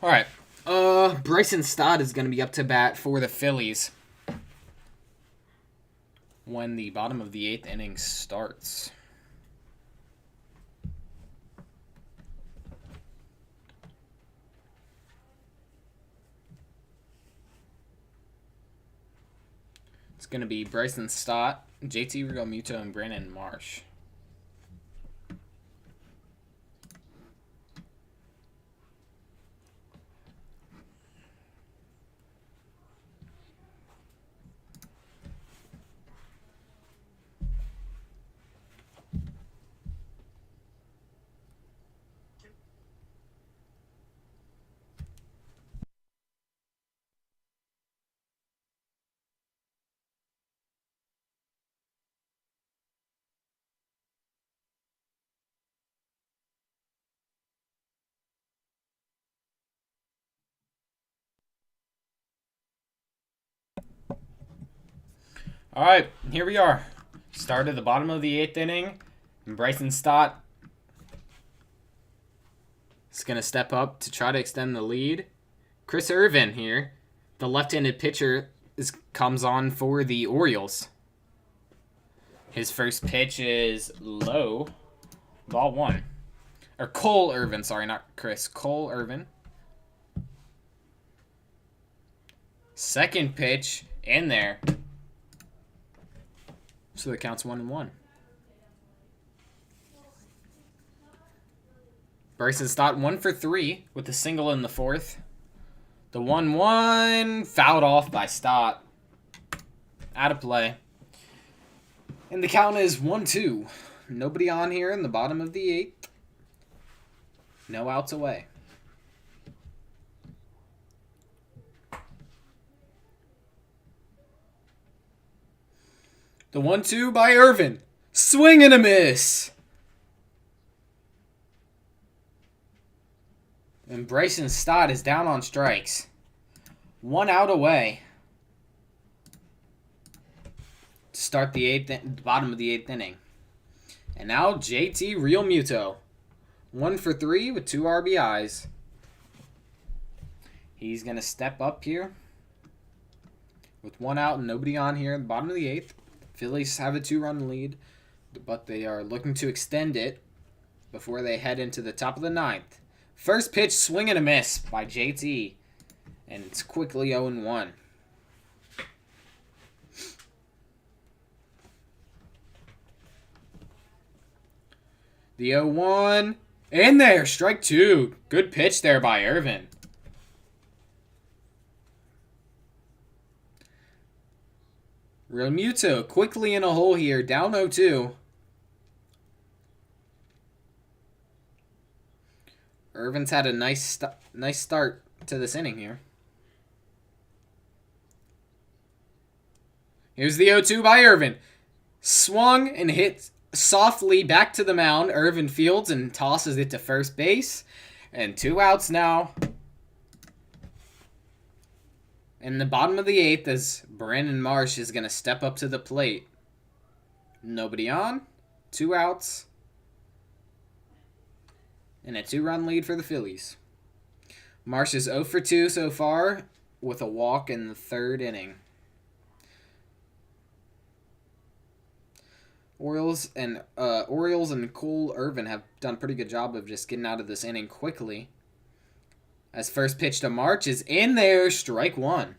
Alright. Bryson Stott is going to be up to bat for the Phillies when the bottom of the 8th inning starts. It's going to be Bryson Stott, JT Realmuto, and Brandon Marsh. All right, here we are. Start at the bottom of the 8th inning. And Bryson Stott is going to step up to try to extend the lead. Chris Irvin here, the left-handed pitcher, comes on for the Orioles. His first pitch is low. Ball 1. Or Cole Irvin, sorry, not Chris. Cole Irvin. Second pitch in there. So the count's 1-1. Bryson Stott 1 for 3 with a single in the 4th. The 1-1 fouled off by Stott. Out of play. And the count is 1-2. Nobody on here in the bottom of the 8th. No outs away. The 1-2 by Irvin. Swing and a miss. And Bryson Stott is down on strikes. 1 out away. To start the bottom of the 8th inning. And now JT Realmuto. 1 for 3 with 2 RBIs. He's going to step up here. With 1 out and nobody on here at the bottom of the 8th. Phillies have a 2-run lead, but they are looking to extend it before they head into the top of the 9th. First pitch, swing and a miss by JT, and it's quickly 0-1. The 0-1, in there, strike 2. Good pitch there by Irvin. Realmuto quickly in a hole here, down 0-2. Irvin's had a nice start to this inning here. Here's the 0-2 by Irvin. Swung and hit softly back to the mound. Irvin fields and tosses it to first base. And 2 outs now. In the bottom of the 8th, as Brandon Marsh is going to step up to the plate. Nobody on. 2 outs. And a 2-run lead for the Phillies. Marsh is 0 for 2 so far with a walk in the 3rd inning. Orioles and Cole Irvin have done a pretty good job of just getting out of this inning quickly. As first pitch to March is in there, strike 1.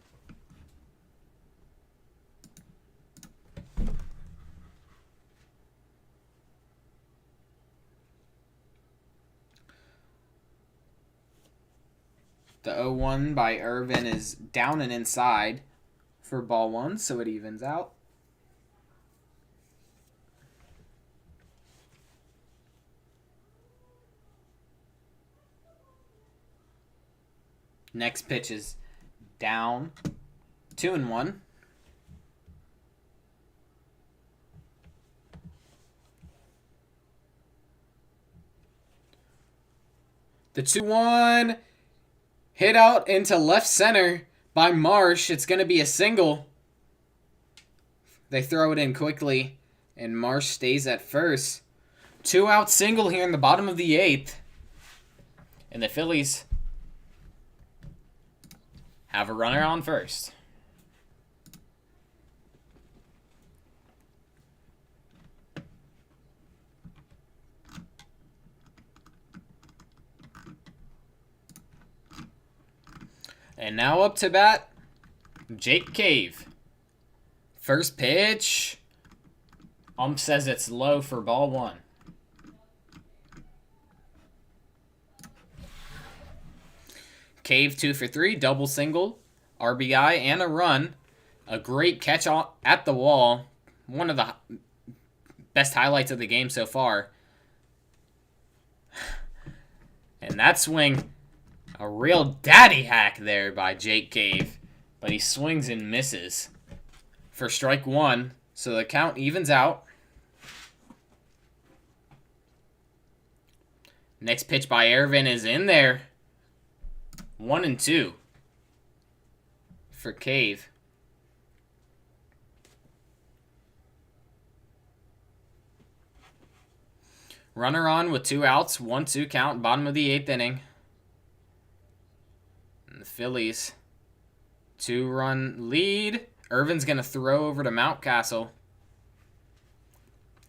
The 0-1 by Irvin is down and inside for ball 1, so it evens out. Next pitch is down, 2-1. The 2-1 hit out into left center by Marsh. It's going to be a single. They throw it in quickly, and Marsh stays at first. 2-out single here in the bottom of the 8th. And the Phillies have a runner on first. And now up to bat, Jake Cave. First pitch. Ump says it's low for ball 1. Cave 2 for 3, double single, RBI, and a run. A great catch at the wall. One of the best highlights of the game so far. And that swing, a real daddy hack there by Jake Cave. But he swings and misses for strike 1. So the count evens out. Next pitch by Irvin is in there. 1-2 for Cave. Runner on with 2 outs, 1-2 count, bottom of the 8th inning. And the Phillies, 2-run lead. Irvin's going to throw over to Mountcastle.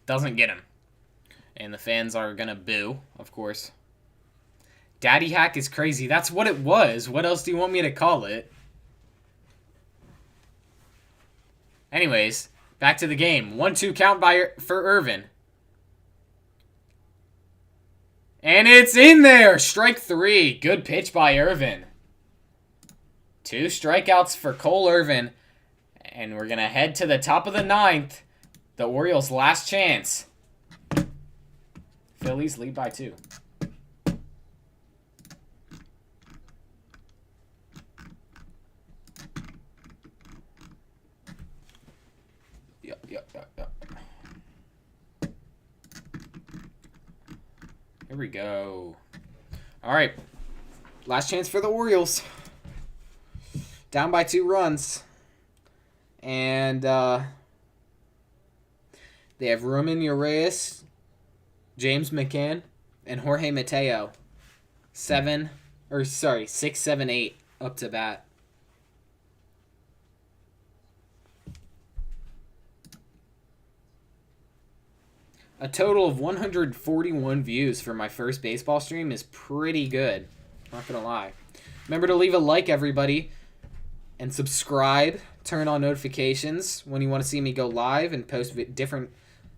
Doesn't get him. And the fans are going to boo, of course. Daddy hack is crazy. That's what it was. What else do you want me to call it? Anyways, back to the game. 1-2 count for Irvin. And it's in there. Strike 3. Good pitch by Irvin. 2 strikeouts for Cole Irvin. And we're going to head to the top of the 9th. The Orioles' last chance. Phillies lead by 2. Yep. Here we go. All right. Last chance for the Orioles. Down by 2 runs. And they have Roman Urias, James McCann, and Jorge Mateo. 6, 7, 8 up to bat. A total of 141 views for my first baseball stream is pretty good. Not going to lie. Remember to leave a like, everybody. And subscribe. Turn on notifications when you want to see me go live and post different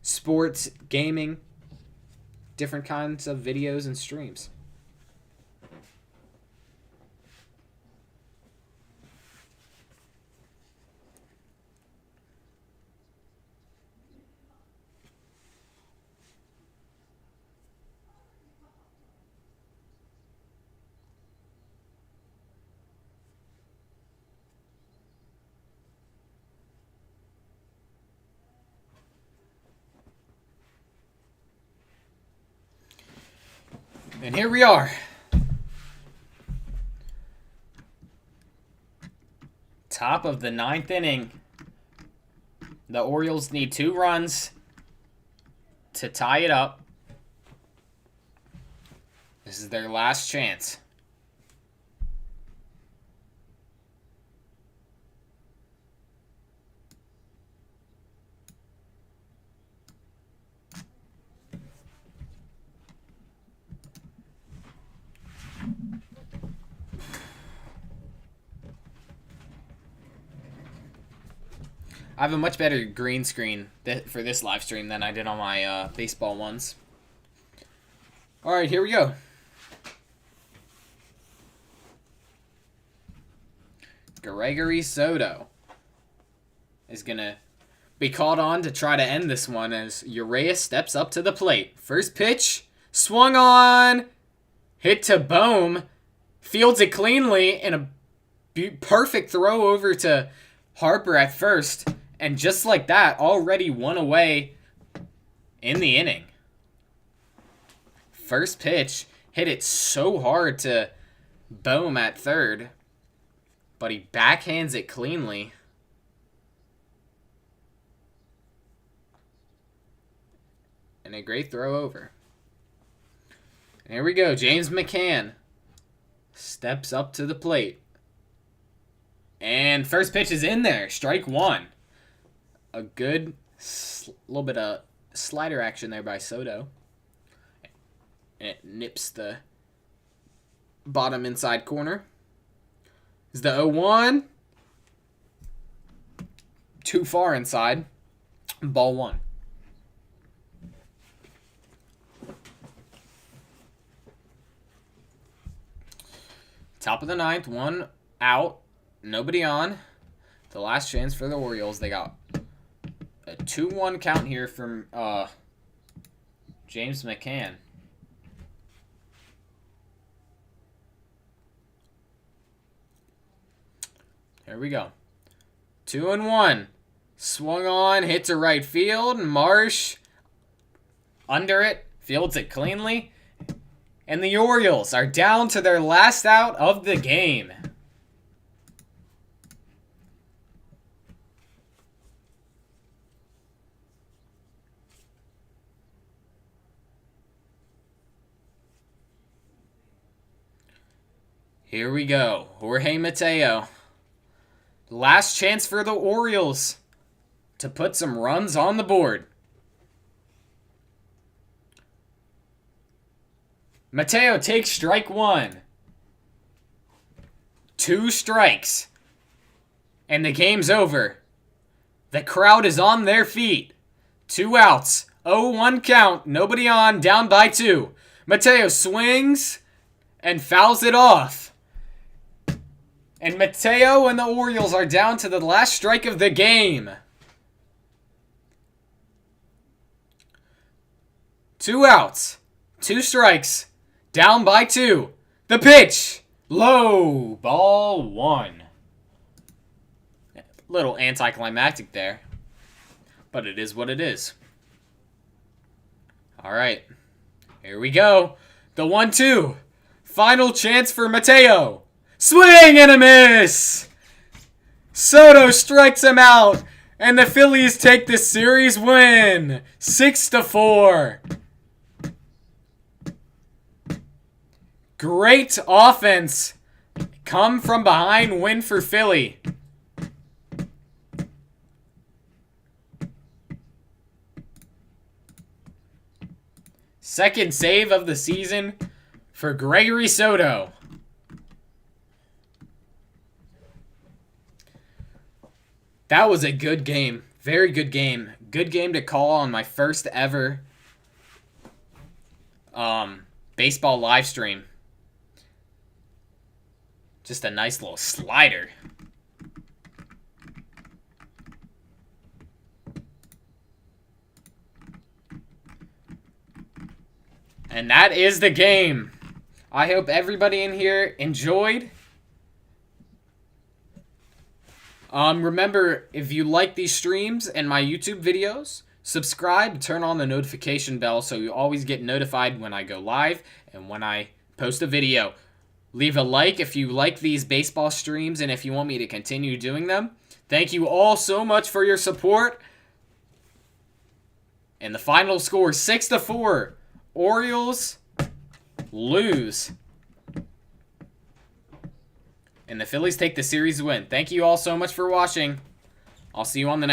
sports, gaming, different kinds of videos and streams. And here we are. Top of the 9th inning. The Orioles need 2 runs to tie it up. This is their last chance. I have a much better green screen for this live stream than I did on my baseball ones. All right, here we go. Gregory Soto is going to be called on to try to end this one as Urias steps up to the plate. First pitch, swung on, hit to Bohm, fields it cleanly, and a perfect throw over to Harper at first. And just like that, already 1 away in the inning. First pitch, hit it so hard to Bohm at third, but he backhands it cleanly. And a great throw over. And here we go. James McCann steps up to the plate. And first pitch is in there. Strike 1. A good little bit of slider action there by Soto. And it nips the bottom inside corner. Is the 0-1. Too far inside. Ball 1. Top of the 9th, 1 out. Nobody on. The last chance for the Orioles. They got a 2-1 count here from James McCann. Here we go. 2-1. Swung on, hit to right field. Marsh under it, fields it cleanly. And the Orioles are down to their last out of the game. Here we go. Jorge Mateo. Last chance for the Orioles to put some runs on the board. Mateo takes strike 1. 2 strikes. And the game's over. The crowd is on their feet. 2 outs. 0-1 count. Nobody on. Down by 2. Mateo swings and fouls it off. And Mateo and the Orioles are down to the last strike of the game. 2 outs. 2 strikes. Down by 2. The pitch. Low. Ball 1. Little anticlimactic there. But it is what it is. All right. Here we go. The 1-2. Final chance for Mateo. Swing and a miss! Soto strikes him out, and the Phillies take the series win, 6-4. Great offense. Come from behind win for Philly. Second save of the season for Gregory Soto. That was a good game. Very good game. Good game to call on my first ever baseball live stream. Just a nice little slider. And that is the game. I hope everybody in here enjoyed. Remember, if you like these streams and my YouTube videos, subscribe, turn on the notification bell so you always get notified when I go live. And when I post a video, leave a like if you like these baseball streams and if you want me to continue doing them. Thank you all so much for your support. And the final score, 6-4. Orioles lose. And the Phillies take the series win. Thank you all so much for watching. I'll see you on the next